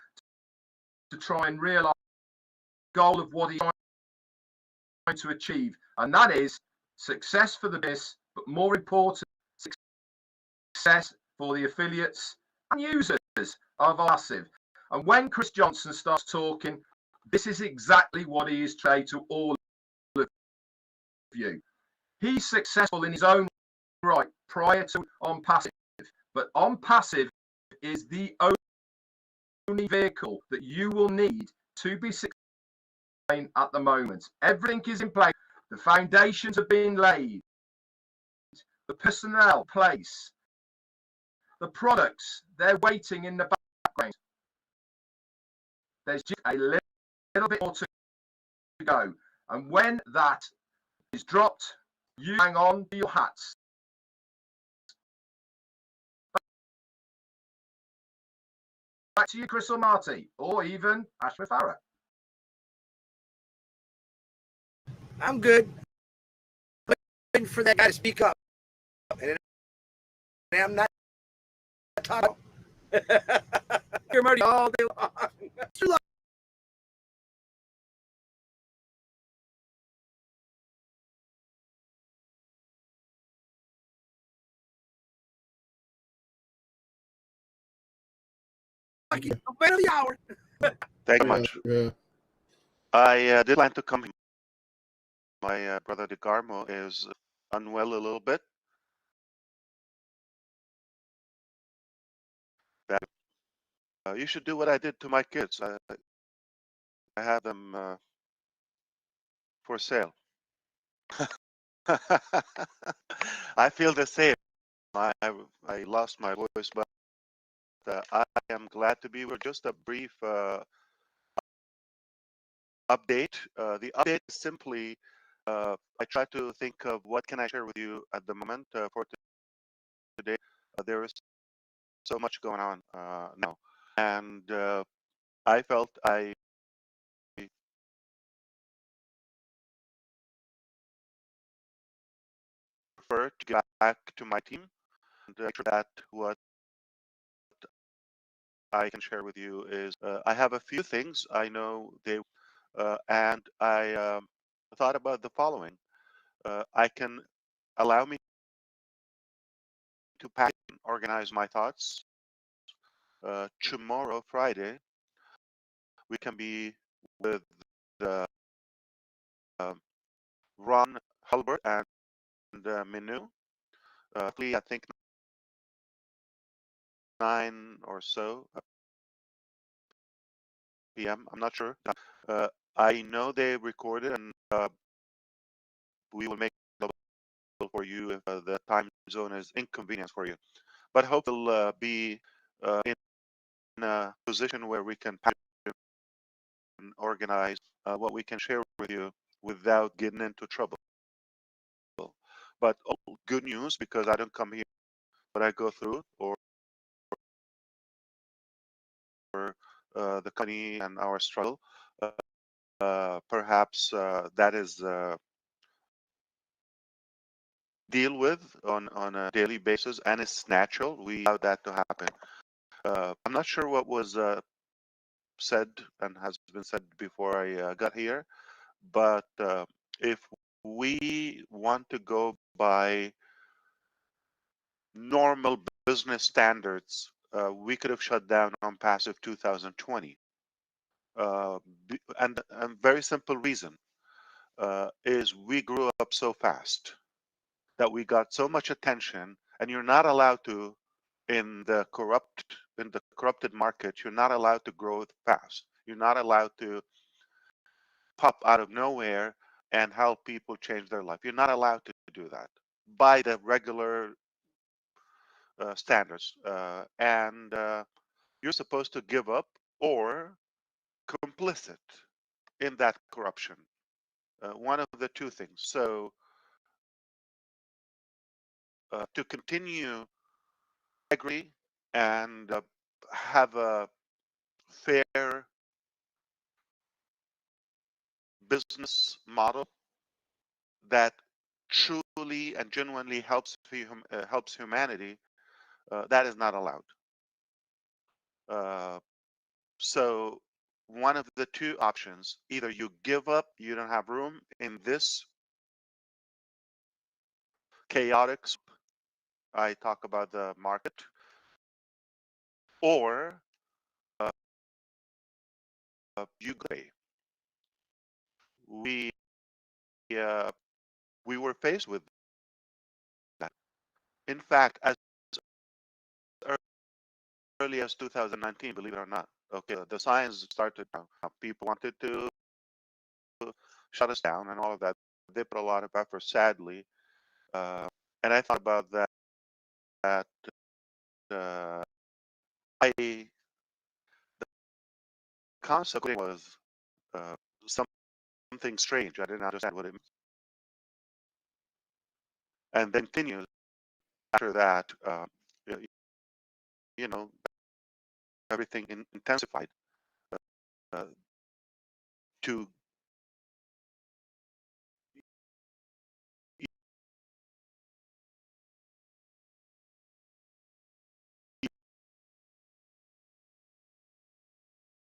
to try and realize the goal of what he's trying to achieve, and that is success for the business, but more important, success for the affiliates and users of ONPASSIVE. And when Chris Johnson starts talking, this is exactly what he is trying to all of you. He's successful in his own right prior to ONPASSIVE, but ONPASSIVE is the only vehicle that you will need to be successful at the moment. Everything is in place. The foundations are being laid. The personnel, place, the products, they're waiting in the background. There's just a little bit more to go. And when that is dropped, you hang on to your hats. Back to you, Chris or Marty, or even ASH MUfareh. I'm good. Waiting for that guy to speak up. And I'm not talking. You're Marty all day long. Too long. Wait the hour. Thank you much. Yeah. I did plan to come. My brother DeGarmo is unwell a little bit. That you should do what I did to my kids. I have them for sale. I feel the same. I lost my voice, but I am glad to be here. Just a brief update. The update is simply I try to think of what can I share with you at the moment for today. There is so much going on now, and I felt I prefer to get back to my team and make sure that what I can share with you is I have a few things I know they and I thought about the following. I can allow me to pack and organize my thoughts. Tomorrow, Friday, we can be with Ron Hulbert and Minu. I think 9 or so p.m. I'm not sure. I know they recorded, and we will make it available for you if the time zone is inconvenient for you. But hope we'll be in a position where we can and organize what we can share with you without getting into trouble. But good news, because I don't come here, but I go through or the company and our struggle. Perhaps that is deal with on a daily basis, and it's natural. We allow that to happen. I'm not sure what was said and has been said before I got here, but if we want to go by normal business standards, we could have shut down ONPASSIVE 2020. And a very simple reason is we grew up so fast that we got so much attention, and you're not allowed to, in the corrupted market, you're not allowed to grow fast. You're not allowed to pop out of nowhere and help people change their life. You're not allowed to do that by the regular standards, and you're supposed to give up or complicit in that corruption. One of the two things. So to continue agree and have a fair business model that truly and genuinely helps humanity, that is not allowed. So one of the two options: either you give up, you don't have room in this chaotic, I talk about the market, or Uruguay. We were faced with that. In fact, as early as 2019, believe it or not. Okay, the signs started. People wanted to shut us down and all of that. They put a lot of effort, sadly. And I thought about that. That the concept was uh, something strange. I didn't understand what it meant. And then continues after that. You know, everything intensified uh, to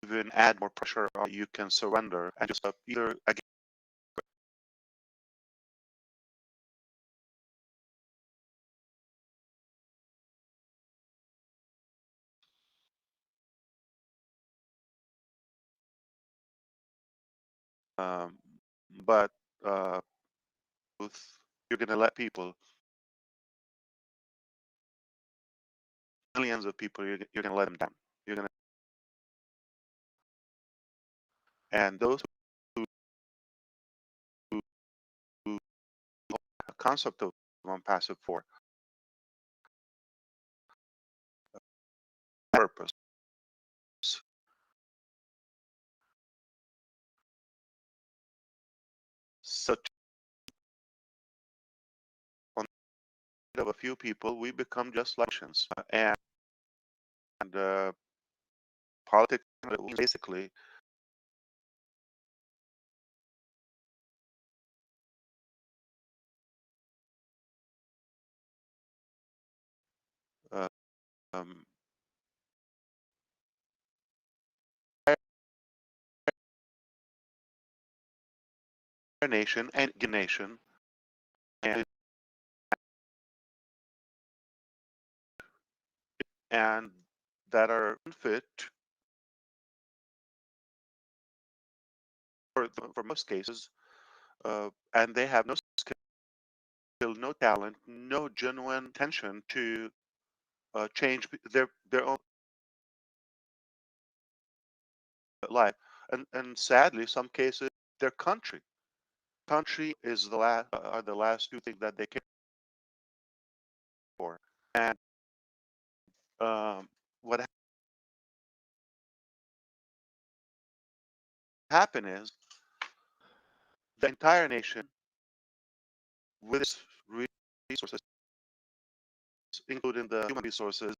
even add more pressure, or you can surrender and just either again. Um, but you're going to let people, millions of people, you're going to let them down. You're going to, and those who a concept of ONPASSIVE for purpose, such on of a few people, we become just like Russians. And politics basically uh, um, nation and nation, and and that are unfit for most cases, and they have no skill, no talent, no genuine intention to change their own life, and sadly, some cases, their country. Country is the last are the last two things that they care for, and what happened is the entire nation, with its resources, including the human resources,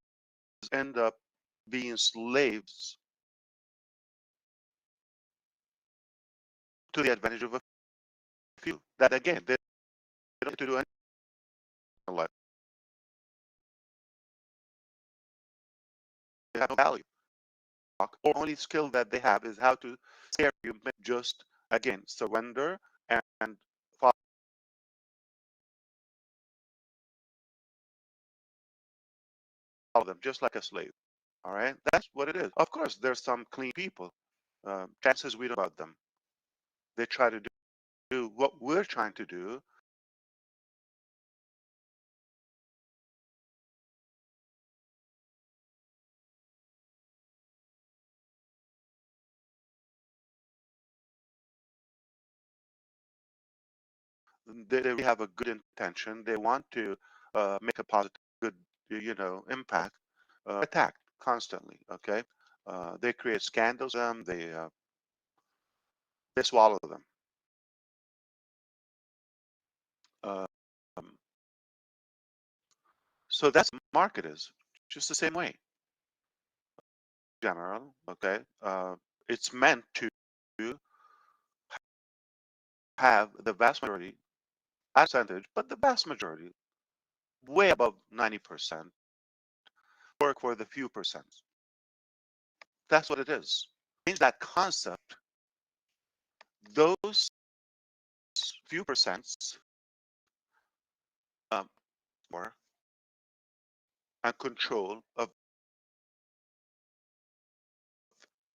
end up being slaves to the advantage of a few. That again, they don't get to do anything in life. They have no value. Or only skill that they have is how to scare you, just again surrender and follow them just like a slave. All right, that's what it is. Of course, there's some clean people. Chances we know about them. They try to do what we're trying to do. They really have a good intention. They want to make a positive, good, impact. Attacked constantly. Okay, they create scandals. They swallow them. Um, so that's what the market is just the same way. General, okay, it's meant to have the vast majority percentage, but the vast majority, way above 90%, work for the few percent. That's what it is. It means that concept, those few percents more and control of,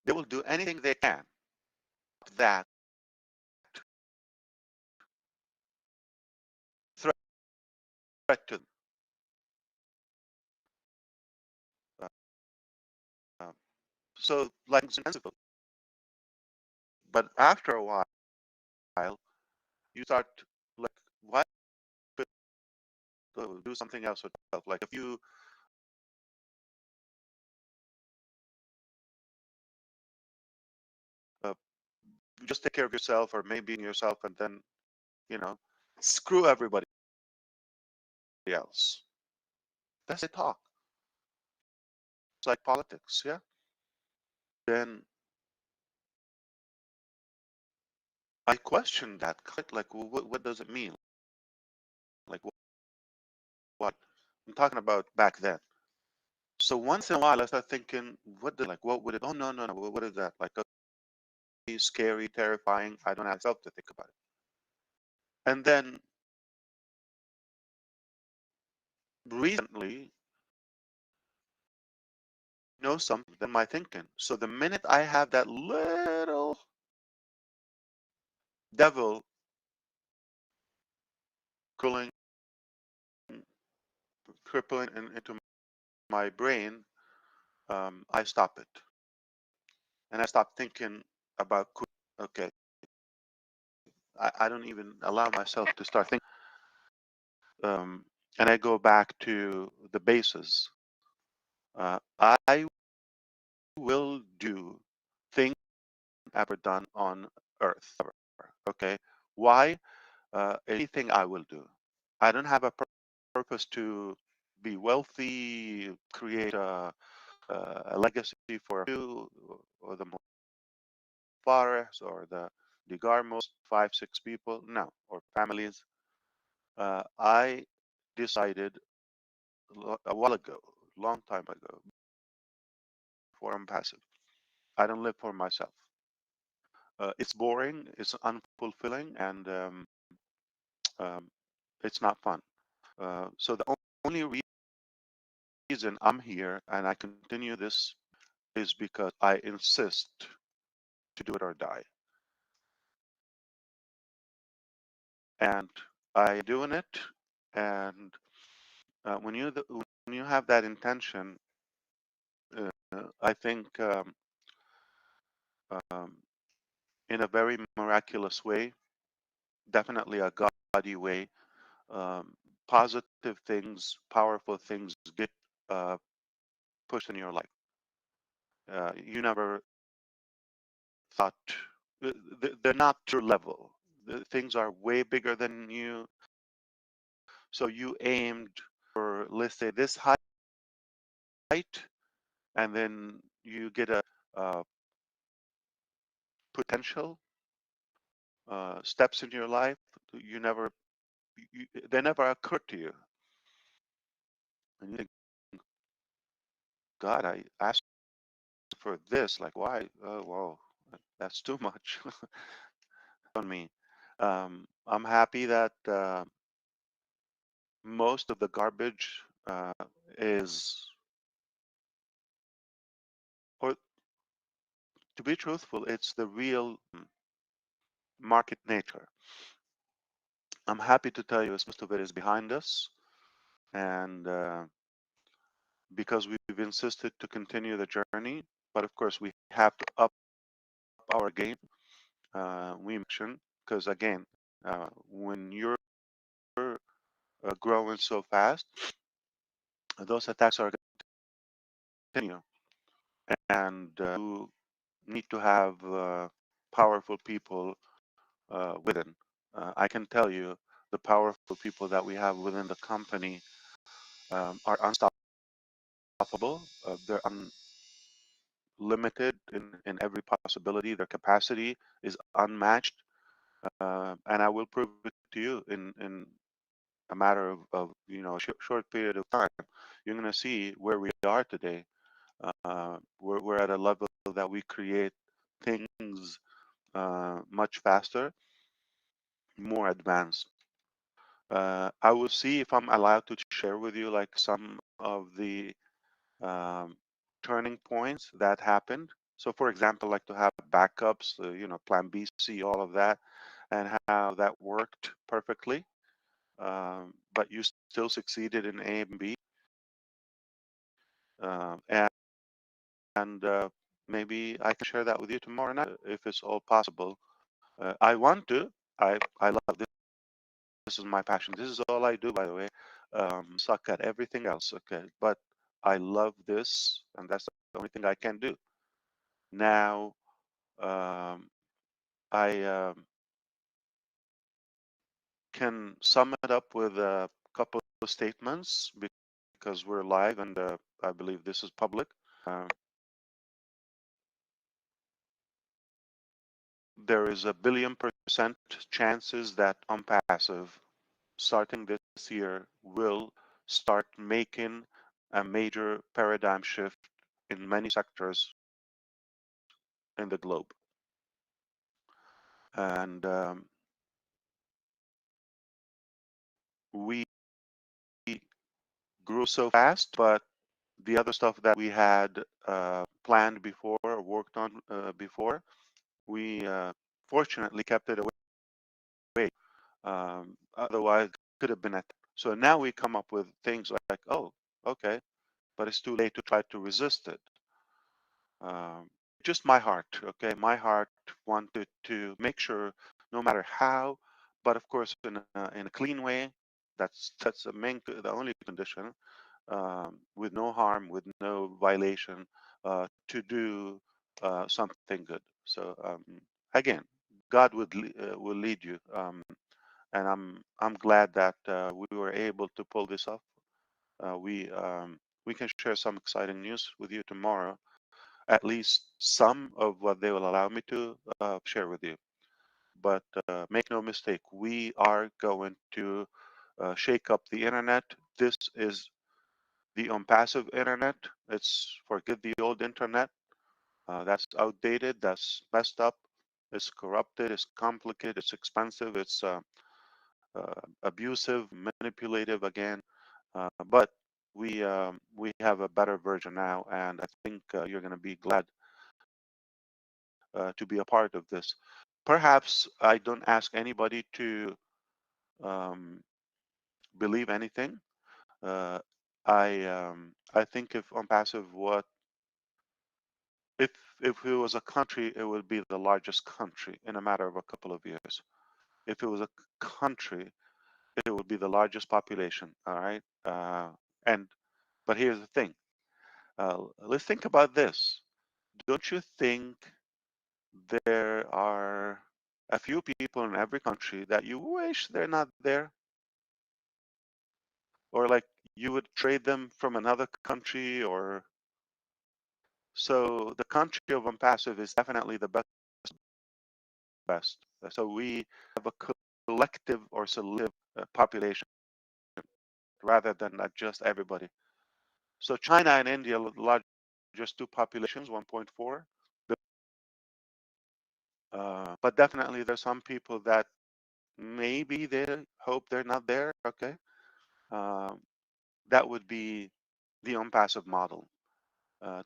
they will do anything they can that threat to them. Uh, so like sensible. But after a while, you start like, why do something else with yourself? Like if you just take care of yourself or maybe yourself and then, you know, screw everybody else. That's the talk. It's like politics, yeah? Then I questioned that. Like, what does it mean? Like, what? I'm talking about back then. So once in a while, I start thinking, what would it, oh, no, what is that? Like, okay, scary, terrifying. I don't have myself to think about it. And then recently, know something than my thinking. So the minute I have that little devil crawling, crippling into my brain, I stop it. And I stop thinking about, okay, I don't even allow myself to start thinking. And I go back to the basis. I will do things ever done on earth. Okay. Why? Anything I will do. I don't have a purpose to be wealthy, create a legacy for a few, or the Mufarehs or the Digarmos, 5, 6 people. No, or families. I decided a while ago, long time ago, for ONPASSIVE. I don't live for myself. It's boring, it's unfulfilling, and um, it's not fun. So the only reason I'm here and I continue this is because I insist to do it or die. And I'm doing it. And when you have that intention, I think um, in a very miraculous way, definitely a godly way, um, positive things, powerful things get pushed in your life. You never thought they're not your level. Things are way bigger than you. So you aimed for, let's say, this height, and then you get a potential steps in your life. You never, they never occurred to you. And you think, God, I asked for this. Like, why? Oh, whoa, that's too much on me. I'm happy that most of the garbage is, or to be truthful, it's the real market nature. I'm happy to tell you most of it is behind us. And because we've insisted to continue the journey, but of course we have to up our game. We mentioned, because again, when you're growing so fast, those attacks are going to continue, and you need to have powerful people within. I can tell you, the powerful people that we have within the company are unstoppable. They're unlimited in every possibility. Their capacity is unmatched, and I will prove it to you in a matter of short period of time. You're going to see where we are today. We're at a level that we create things much faster, more advanced. I will see if I'm allowed to share with you like some of the turning points that happened So, for example, like to have backups, plan B, C, all of that, and how that worked perfectly, but you still succeeded in A and B, and maybe I can share that with you tomorrow night if it's all possible. I want to. I love this. This is my passion. This is all I do, by the way. Suck at everything else, okay? But I love this, and that's the only thing I can do. Now, I can sum it up with a couple of statements because we're live and I believe this is public. There is a 1,000,000,000% chances that ONPASSIVE, starting this year, will start making a major paradigm shift in many sectors in the globe. And we grew so fast, but the other stuff that we had planned before or worked on before, we fortunately kept it away. Otherwise, it could have been at. So now we come up with things like, oh, okay, but it's too late to try to resist it. Just my heart, okay? My heart wanted to make sure, no matter how, but of course in a clean way. That's the only condition, with no harm, with no violation, to do something good. So again, God will lead you, and I'm glad that we were able to pull this off. We can share some exciting news with you tomorrow, at least some of what they will allow me to share with you. But make no mistake, we are going to shake up the internet. This is the ONPASSIVE internet. It's forget the old internet. That's outdated. That's messed up. It's corrupted. It's complicated. It's expensive. It's abusive, manipulative again. But we have a better version now, and I think you're going to be glad to be a part of this. Perhaps I don't ask anybody to um, believe anything. Uh, I think if ONPASSIVE, if it was a country, it would be the largest country in a matter of a couple of years. If it was a country, it would be the largest population. All right, and but here's the thing. Let's think about this. Don't you think there are a few people in every country that you wish they're not there? Or like you would trade them from another country, or so the country of ONPASSIVE is definitely the best. So we have a collective or selective population rather than not just everybody. So China and India, just two populations, 1.4. But definitely there's some people that maybe they hope they're not there. Okay, that would be the ONPASSIVE model.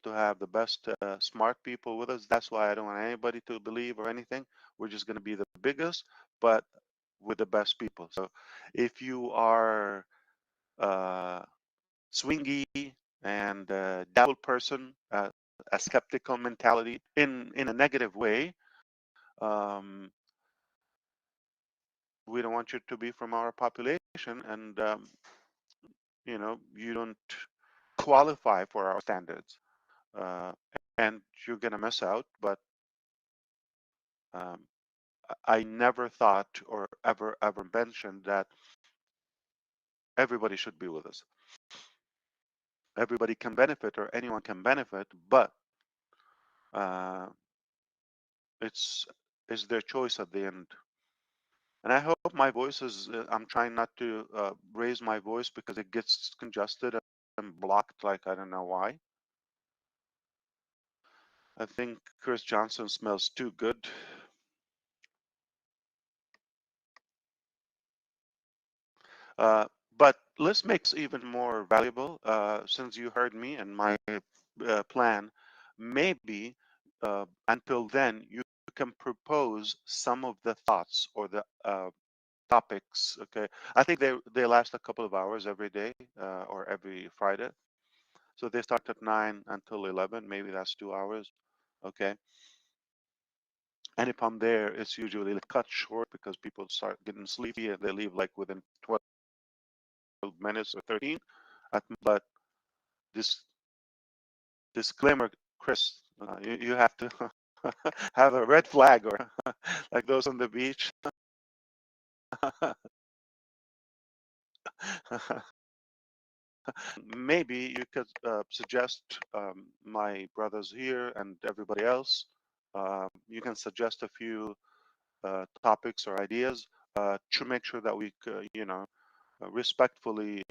To have the best smart people with us. That's why I don't want anybody to believe or anything. We're just going to be the biggest, but with the best people. So if you are swingy and doubtful person, a skeptical mentality in a negative way, um, we don't want you to be from our population, and you don't qualify for our standards, uh, and you're gonna miss out. But um, I never thought or ever mentioned that everybody should be with us. Everybody can benefit, or anyone can benefit, but uh, it's their choice at the end. And I hope my voice is. I'm trying not to raise my voice because it gets congested and blocked. Like I don't know why. I think Chris Johnson smells too good. But let's make this even more valuable. Since you heard me and my plan, maybe until then, you can propose some of the thoughts or the topics. Okay, I think they last a couple of hours every day or every Friday. So they start at 9 until 11. Maybe that's 2 hours. Okay. And if I'm there, it's usually cut short because people start getting sleepy and they leave like within 12 minutes or 13. But this disclaimer, Chris, you have to have a red flag or like those on the beach. Maybe you could suggest my brothers here and everybody else. You can suggest a few topics or ideas to make sure that we, respectfully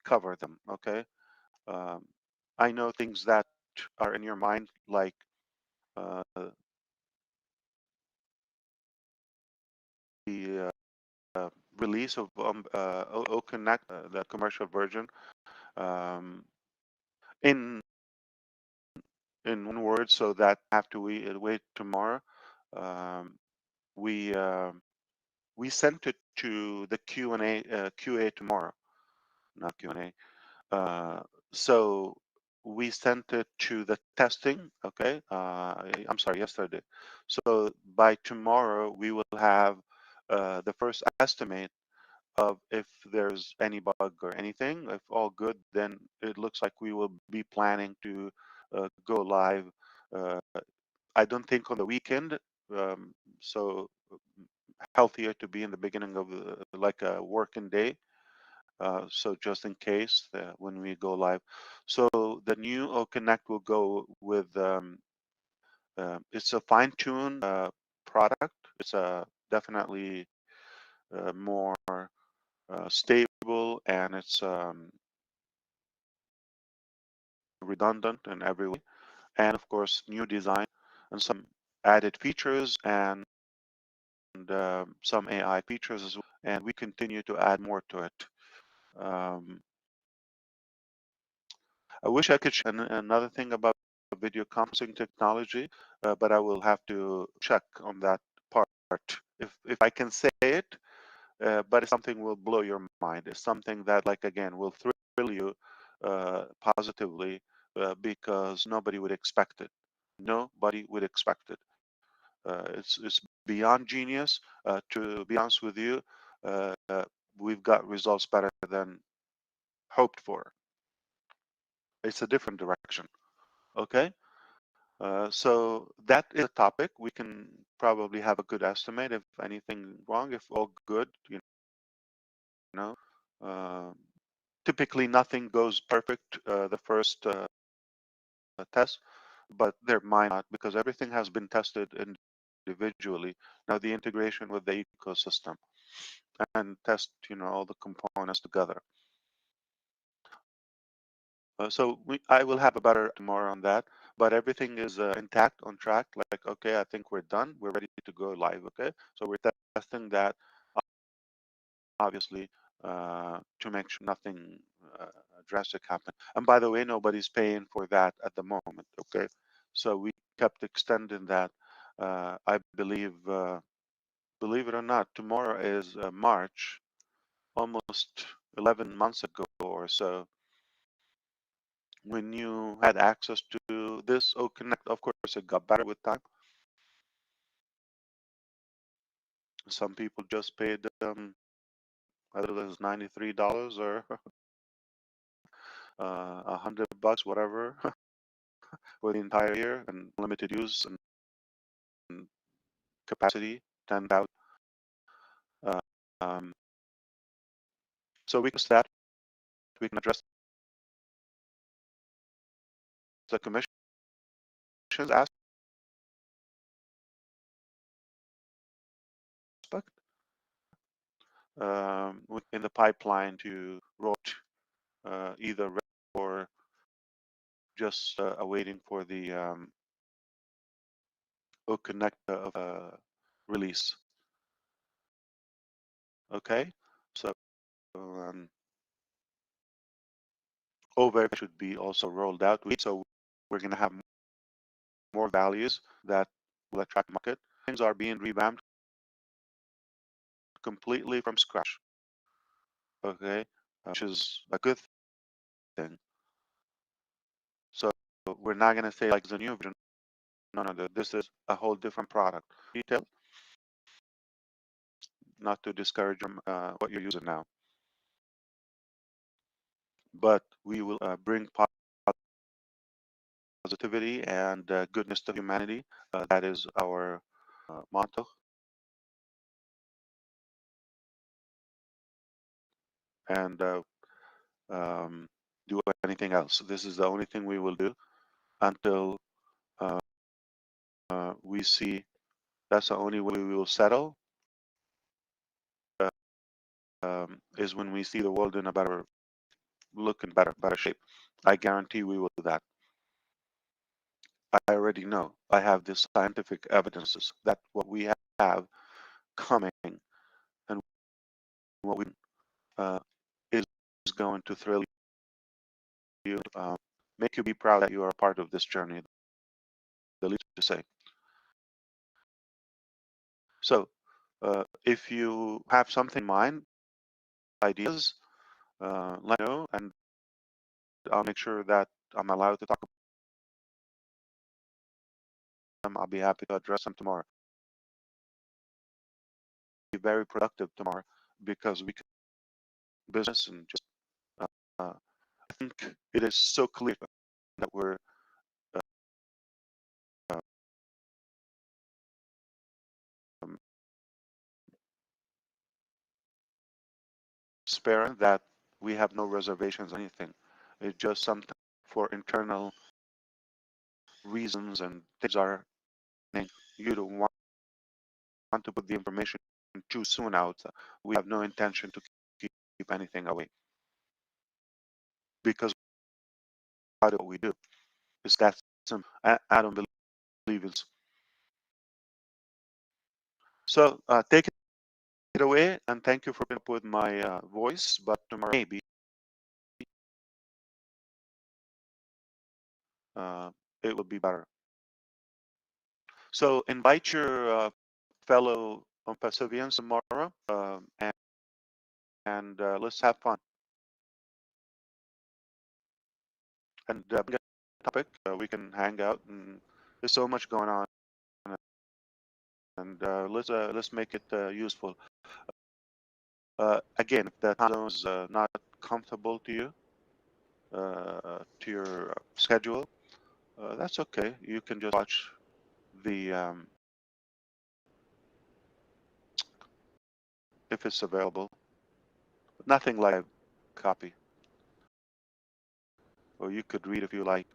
cover them. Okay. Um, I know things that are in your mind, like uh, the release of Connect, the commercial version, um, in one word, so that after we wait tomorrow, um, we we sent it to the QA tomorrow, not Q&A. So we sent it to the testing. Okay, I'm sorry, yesterday. So by tomorrow we will have the first estimate of if there's any bug or anything. If all good, then it looks like we will be planning to go live. Uh, I don't think on the weekend. So healthier to be in the beginning of like a working day. So just in case when we go live. So the new O Connect will go with it's a fine-tuned product. It's definitely more stable, and it's redundant in every way. And of course, new design and some added features and some AI features as well. And we continue to add more to it. Um, I wish I could share another thing about video conferencing technology, but I will have to check on that part. If I can say it, but it's something will blow your mind. It's something that, like again, will thrill you positively because nobody would expect it. Nobody would expect it. It's beyond genius. To be honest with you, uh, we've got results better than hoped for. It's a different direction. Okay. So that is a topic. We can probably have a good estimate if anything wrong, if all good, know. Uh, Typically, nothing goes perfect the first test, but there might not because everything has been tested individually. Now the integration with the ecosystem and test, all the components together. So I will have a better tomorrow on that, but everything is intact, on track. Like, okay, I think we're done. We're ready to go live. Okay, so we're testing that, obviously, to make sure nothing drastic happen. And by the way, nobody's paying for that at the moment. Okay, so we kept extending that. I believe, believe it or not, tomorrow is March, almost 11 months ago or so, when you had access to this O Connect. Of course, it got better with time. Some people just paid I don't know, it was $93 or $100, whatever, for the entire year, and limited use and capacity 10,000. Um, so we can that we can address the commission's aspect in the pipeline to roll either or just awaiting for the O Connect release. Okay, so OVER should be also rolled out. So we're going to have more values that will attract market. Things are being revamped completely from scratch. Okay, which is a good thing. So we're not going to say like the new version. No, this is a whole different product. Detail, not to discourage them, what you're using now, but we will bring positivity and goodness to humanity. That is our motto. And do anything else. This is the only thing we will do until we see. That's the only way we will settle. Is when we see the world in a better look and better shape. I guarantee we will do that. I already know. I have the scientific evidences that what we have coming and what we is going to thrill you, make you be proud that you are a part of this journey. The least to say. So, if you have something in mind, ideas, let me know, and I'll make sure that I'm allowed to talk about them. I'll be happy to address them tomorrow. Be very productive tomorrow because we can business and just. I think it is so clear that we're sparing that we have no reservations, anything. It's just something for internal reasons and things are. You don't want to put the information too soon out. We have no intention to keep anything away because part of what we do is that simple. I don't believe it's so. Take it away, and thank you for putting up with my voice. But tomorrow maybe it will be better. So invite your fellow ONPASSIVians tomorrow, and let's have fun. And bring a topic. We can hang out, and there's so much going on. And let's make it useful. Again, if the time zone is not comfortable to you, to your schedule, that's okay. You can just watch the if it's available. Nothing like a copy, or you could read if you like.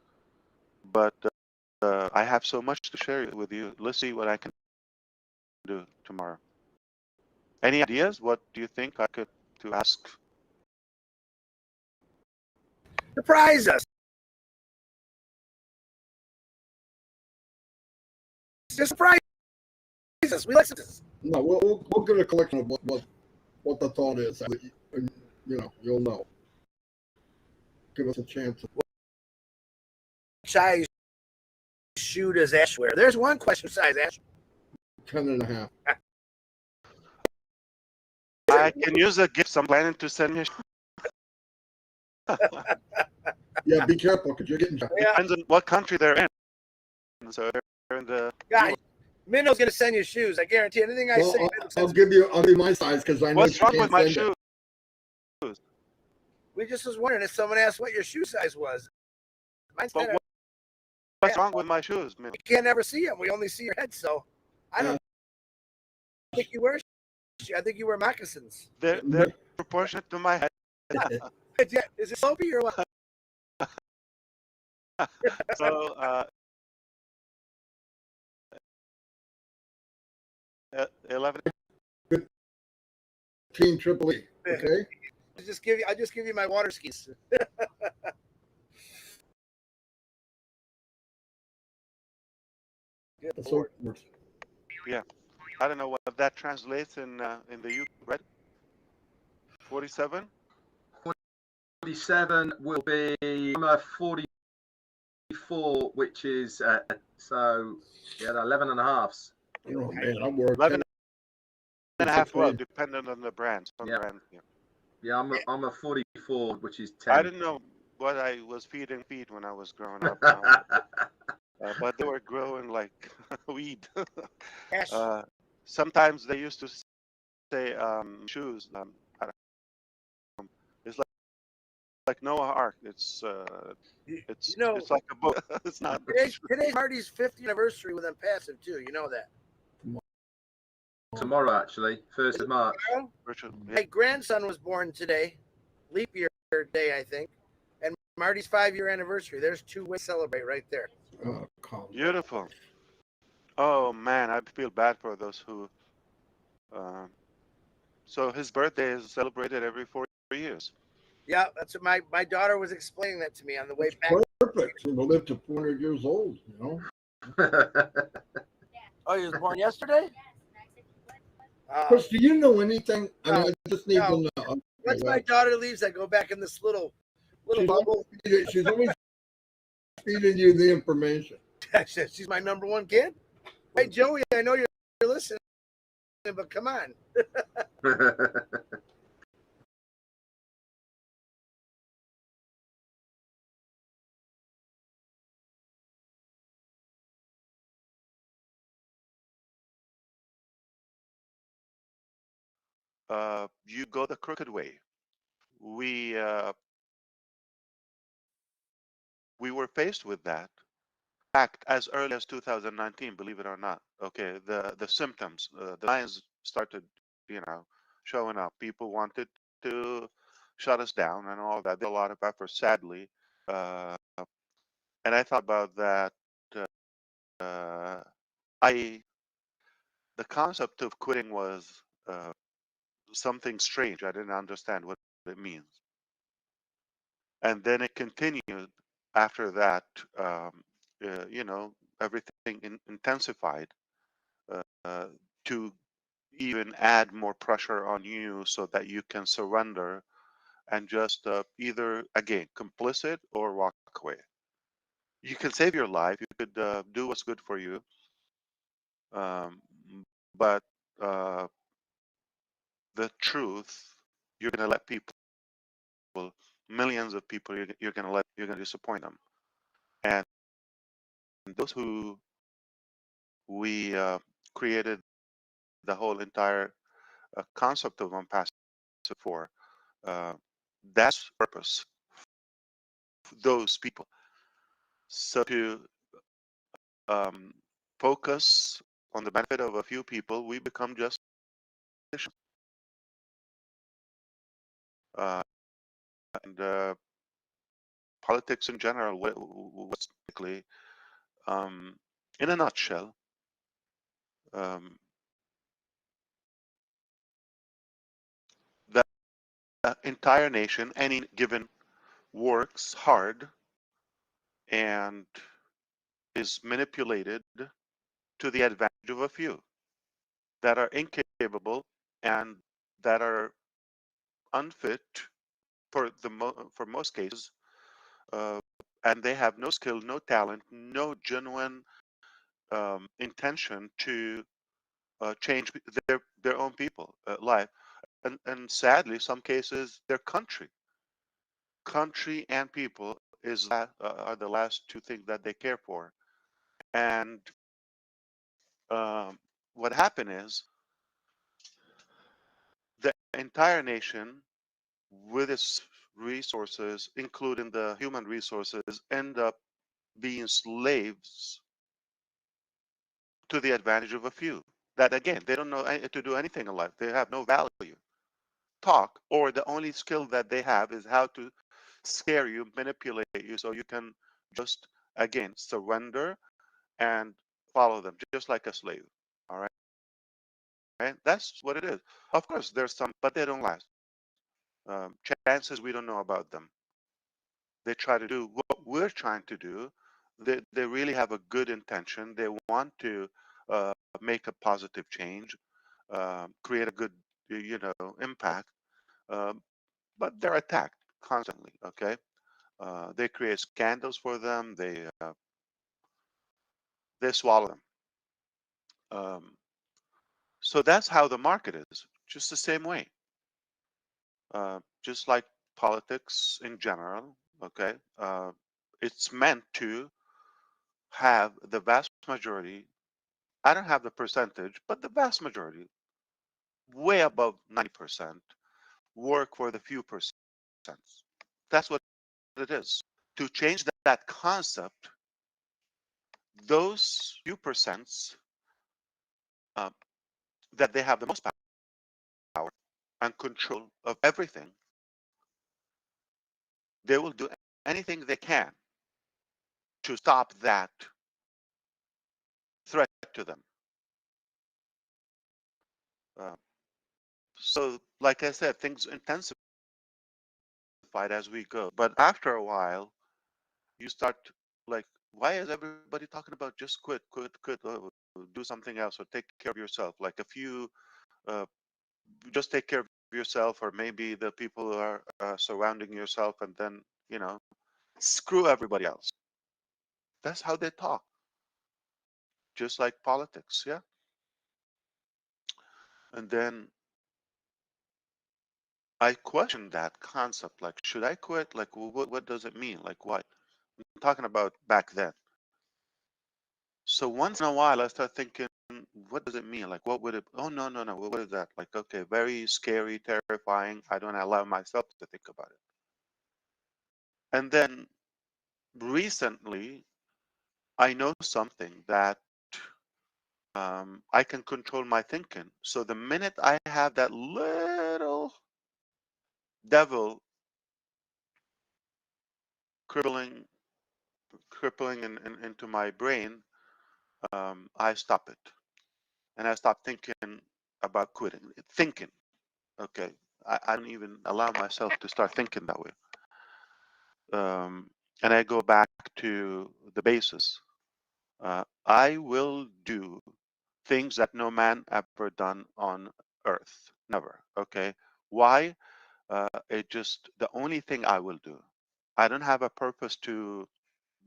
But I have so much to share with you. Let's see what I can do tomorrow. Any ideas? What do you think I could to ask? Surprise us. Just surprise us. We like this. No, we'll get a collection of what the thought is, and you'll know. Give us a chance. Size shoe does Ash wear? There's one question size Ash. 10.5. I can use a gift. I'm planning to send you. Yeah, be careful because you're getting. Depends on what country they're in. So they're in the. Guys, Minno's gonna send you shoes. I guarantee. Anything I say. I'll give you my size because I know. What's wrong with my shoes? We just was wondering if someone asked what your shoe size was. Mine's But what's wrong with my shoes, man? We can't ever see them. We only see your head, so I don't think you wear. I think you wear moccasins. They're proportionate to my head. Is it slopey or what? So 11. 15 triple E. Okay. I'll just give you my water skis. Yeah, I don't know what that translates in the UK. Right? 47. 47 will be 40. 44, which is so yeah, 11 and a halves. Oh man, I work 11 and a half, well, Fine. dependent on the brand. Some Yeah. brands, yeah. Yeah, I'm a 44, which is I 10. didn't know what I was feeding feet when I was growing up, but they were growing like weed. Ash, Sometimes they used to say shoes. I don't- it's like Noah Ark. It's you it's know, it's like a book. It's not. today's Marty's 50th anniversary with ONPASSIVE too. You know that. Tomorrow, actually, 1st of March. Virtual, My grandson was born today, leap year day, I think, and Marty's 5-year anniversary. There's 2 ways to celebrate right there. Oh, calm. Beautiful. Oh man, I feel bad for those who. Um, so his birthday is celebrated every 4 years. Yeah, that's what my daughter was explaining that to me on the way It's back. perfect. We'll live to 400 years old. You know. Oh, he was born yesterday? Chris, do you know anything? I mean, I just need no. to know. Okay, Once well, my daughter leaves, I go back in this little bubble. she's always feeding you the information. She's my number 1 kid. Hey, Joey, I know you're listening, but come on. You go the crooked way. We were faced with that fact as early as 2019, believe it or not. Okay, the symptoms, the signs started, showing up. People wanted to shut us down and all that. There a lot of effort, sadly, uh, and I thought about that. Uh, I the concept of quitting was something strange. I didn't understand what it means, and then it continued after that. Everything intensified uh, to even add more pressure on you so that you can surrender and just either again complicit or walk away. You can save your life. You could do what's good for you, um, but uh, the truth, you're going to let people, millions of people, you're going to disappoint them. And those who we created the whole entire concept of ONPASSIVE for, uh, that's purpose. Those people. So to um, focus on the benefit of a few people, we become just uh, and politics in general. What's basically, in a nutshell, um, the entire nation, any given, works hard and is manipulated to the advantage of a few that are incapable and that are unfit for most cases, uh, and they have no skill, no talent, no genuine intention to change their own people life, and sadly, some cases, their country and people are the last 2 things that they care for. And what happened is the entire nation, with its resources, including the human resources, end up being slaves to the advantage of a few. That again, they don't know to do anything in life. They have no value. Talk, or the only skill that they have is how to scare you, manipulate you, so you can just again surrender and follow them, just like a slave. All right, right? That's what it is. Of course, there's some, but they don't last. Chances we don't know about them. They try to do what we're trying to do. They really have a good intention. They want to make a positive change, create a good, impact. Um, but they're attacked constantly. Okay, They create scandals for them. They swallow them. So that's how the market is, just the same way. Just like politics in general, okay? It's meant to have the vast majority, I don't have the percentage, but the vast majority, way above 90%, work for the few percent. That's what it is. To change that concept, those few percents uh, that they have the most power and control of everything, they will do anything they can to stop that threat to them. Uh, so, like I said, things intensified as we go. But after a while, you start like, why is everybody talking about just quit, do something else, or take care of yourself? Like a few, just take care of yourself, or maybe the people who are surrounding yourself, and then, screw everybody else. That's how they talk, just like politics, yeah. And then I questioned that concept, like, should I quit? Like, what does it mean? Like, what? I'm talking about back then. So once in a while, I start thinking, what does it mean? Like, what would it? Oh, no, no, no. What is that? Like, okay, very scary, terrifying. I don't allow myself to think about it. And then recently, I know something that I can control my thinking. So the minute I have that little devil crippling into my brain, I stop it, and I stop thinking about quitting. Thinking, okay, I don't even allow myself to start thinking that way, and I go back to the basis. I will do things that no man ever done on earth, never. Okay, why? It just the only thing I will do. I don't have a purpose to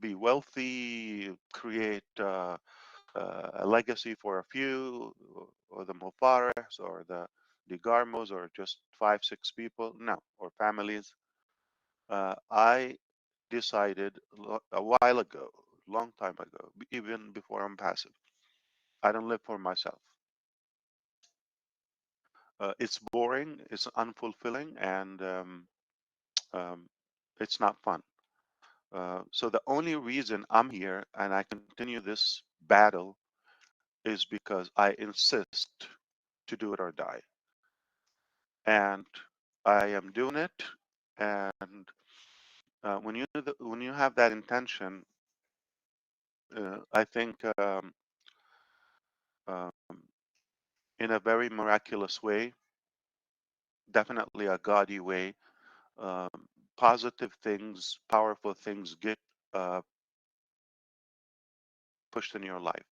be wealthy, create a legacy for a few, or the Mufarehs, or the Garmos, or just 5, 6 people. No, or families. I decided a while ago, long time ago, even before I'm passive. I don't live for myself. It's boring, it's unfulfilling, and um, it's not fun. So the only reason I'm here and I continue this battle is because I insist to do it or die. And I am doing it. And when you have that intention, I think um, in a very miraculous way, definitely a gaudy way, um, positive things, powerful things get uh, pushed in your life.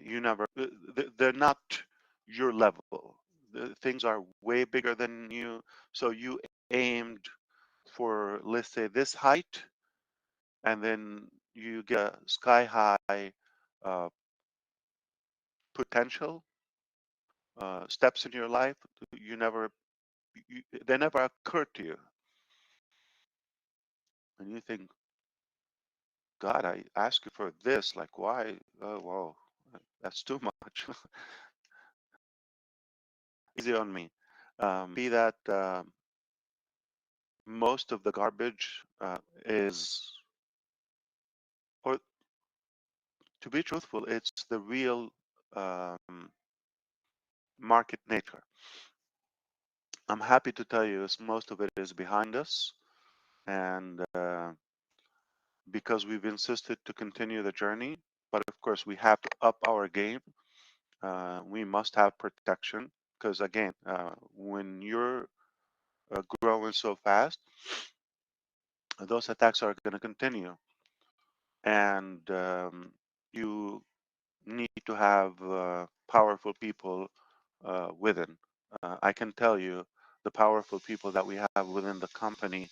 You never, they're not your level. Things are way bigger than you. So you aimed for, let's say, this height, and then you get a sky high uh, potential steps in your life. You never, they never occur to you, and you think, God, I asked you for this. Like, why? Oh, whoa, that's too much. Easy on me. Be that most of the garbage is, or to be truthful, it's the real market nature. I'm happy to tell you most of it is behind us, and because we've insisted to continue the journey, but of course we have to up our game. We must have protection, because again, when you're growing so fast, those attacks are going to continue, and you need to have powerful people within. I can tell you the powerful people that we have within the company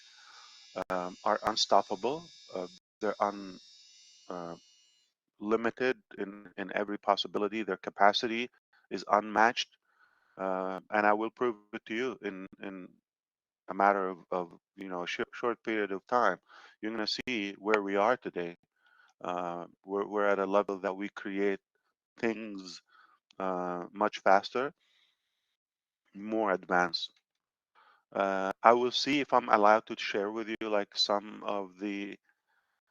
are unstoppable. They're limited in every possibility. Their capacity is unmatched, and I will prove it to you in a matter of a short period of time. You're going to see where we are today. We're at a level that we create things much faster, more advanced. I will see if I'm allowed to share with you like some of the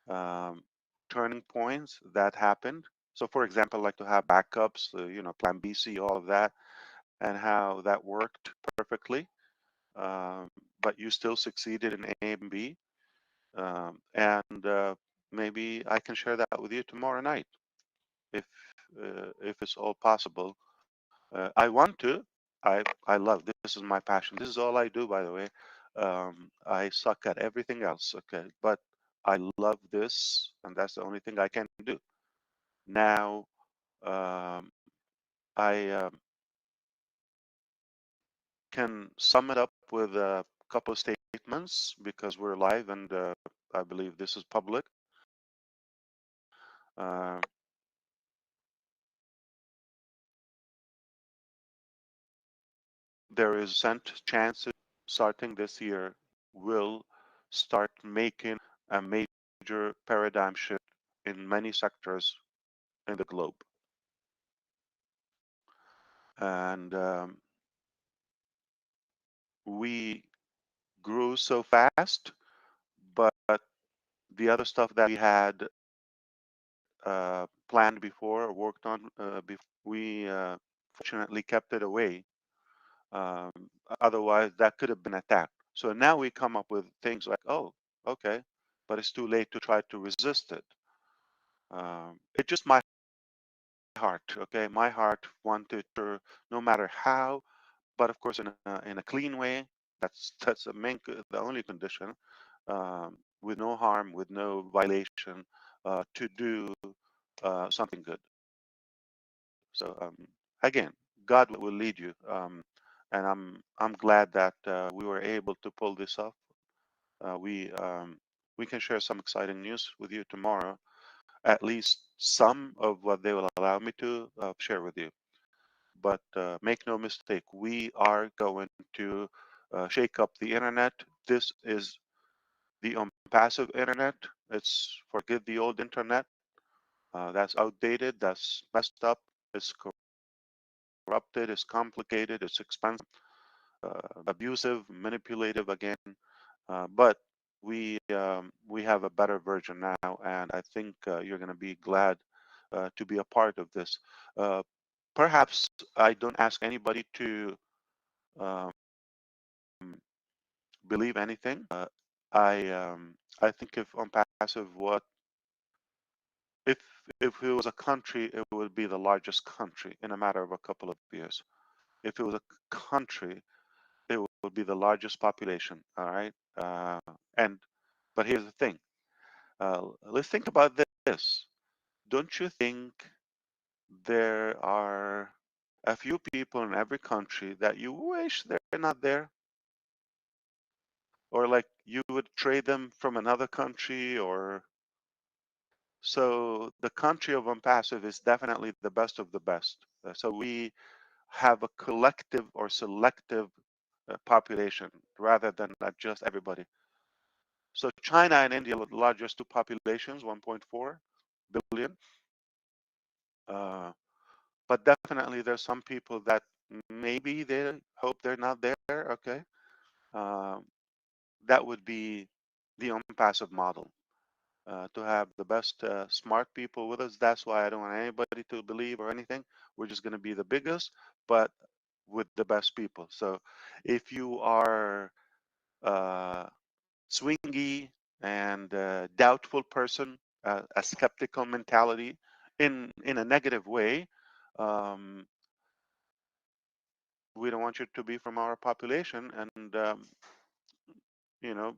um, turning points that happened. So, for example, like to have backups, Plan B, C, all of that, and how that worked perfectly. Um, but you still succeeded in A and B, and maybe I can share that with you tomorrow night if it's all possible. I want to. I love this is my passion. This is all I do, by the way. I suck at everything else. Okay, but I love this, and that's the only thing I can do. Now, I can sum it up with a couple of statements because we're live, and I believe this is public. Uh, there is cent chances starting this year will start making a major paradigm shift in many sectors in the globe. And we grew so fast, but the other stuff that we had planned before or worked on before, we fortunately kept it away. Um, Otherwise, that could have been attacked. So now we come up with things like, oh, okay, but it's too late to try to resist it. It's just my heart, okay? My heart wanted to, no matter how, but of course in a clean way. That's the only condition, with no harm, with no violation, to do something good. So again, God will lead you, and I'm glad that we were able to pull this off. We can share some exciting news with you tomorrow. At least some of what they will allow me to share with you. But make no mistake, we are going to shake up the internet. This is the ONPASSIVE internet. It's forget the old internet. That's outdated. That's messed up. It's corrupted. It's complicated. It's expensive, abusive, manipulative again. But we have a better version now, and I think you're going to be glad to be a part of this. Perhaps I don't ask anybody to um, believe anything. I think if on passive, what if if it was a country, it would be the largest country in a matter of a couple of years. If it was a country, it would be the largest population. All right, and but here's the thing. Let's think about this. Don't you think there are a few people in every country that you wish they're not there? Or like you would trade them from another country, or so the country of ONPASSIVE is definitely the best of the best. So we have a collective or selective population rather than just everybody. So China and India are the largest two populations, 1.4 billion. But definitely there's some people that maybe they hope they're not there. Okay. That would be the ONPASSIVE model. To have the best smart people with us. That's why I don't want anybody to believe or anything. We're just going to be the biggest, but with the best people. So if you are swingy and doubtful person, a skeptical mentality in a negative way, um, we don't want you to be from our population. And you know,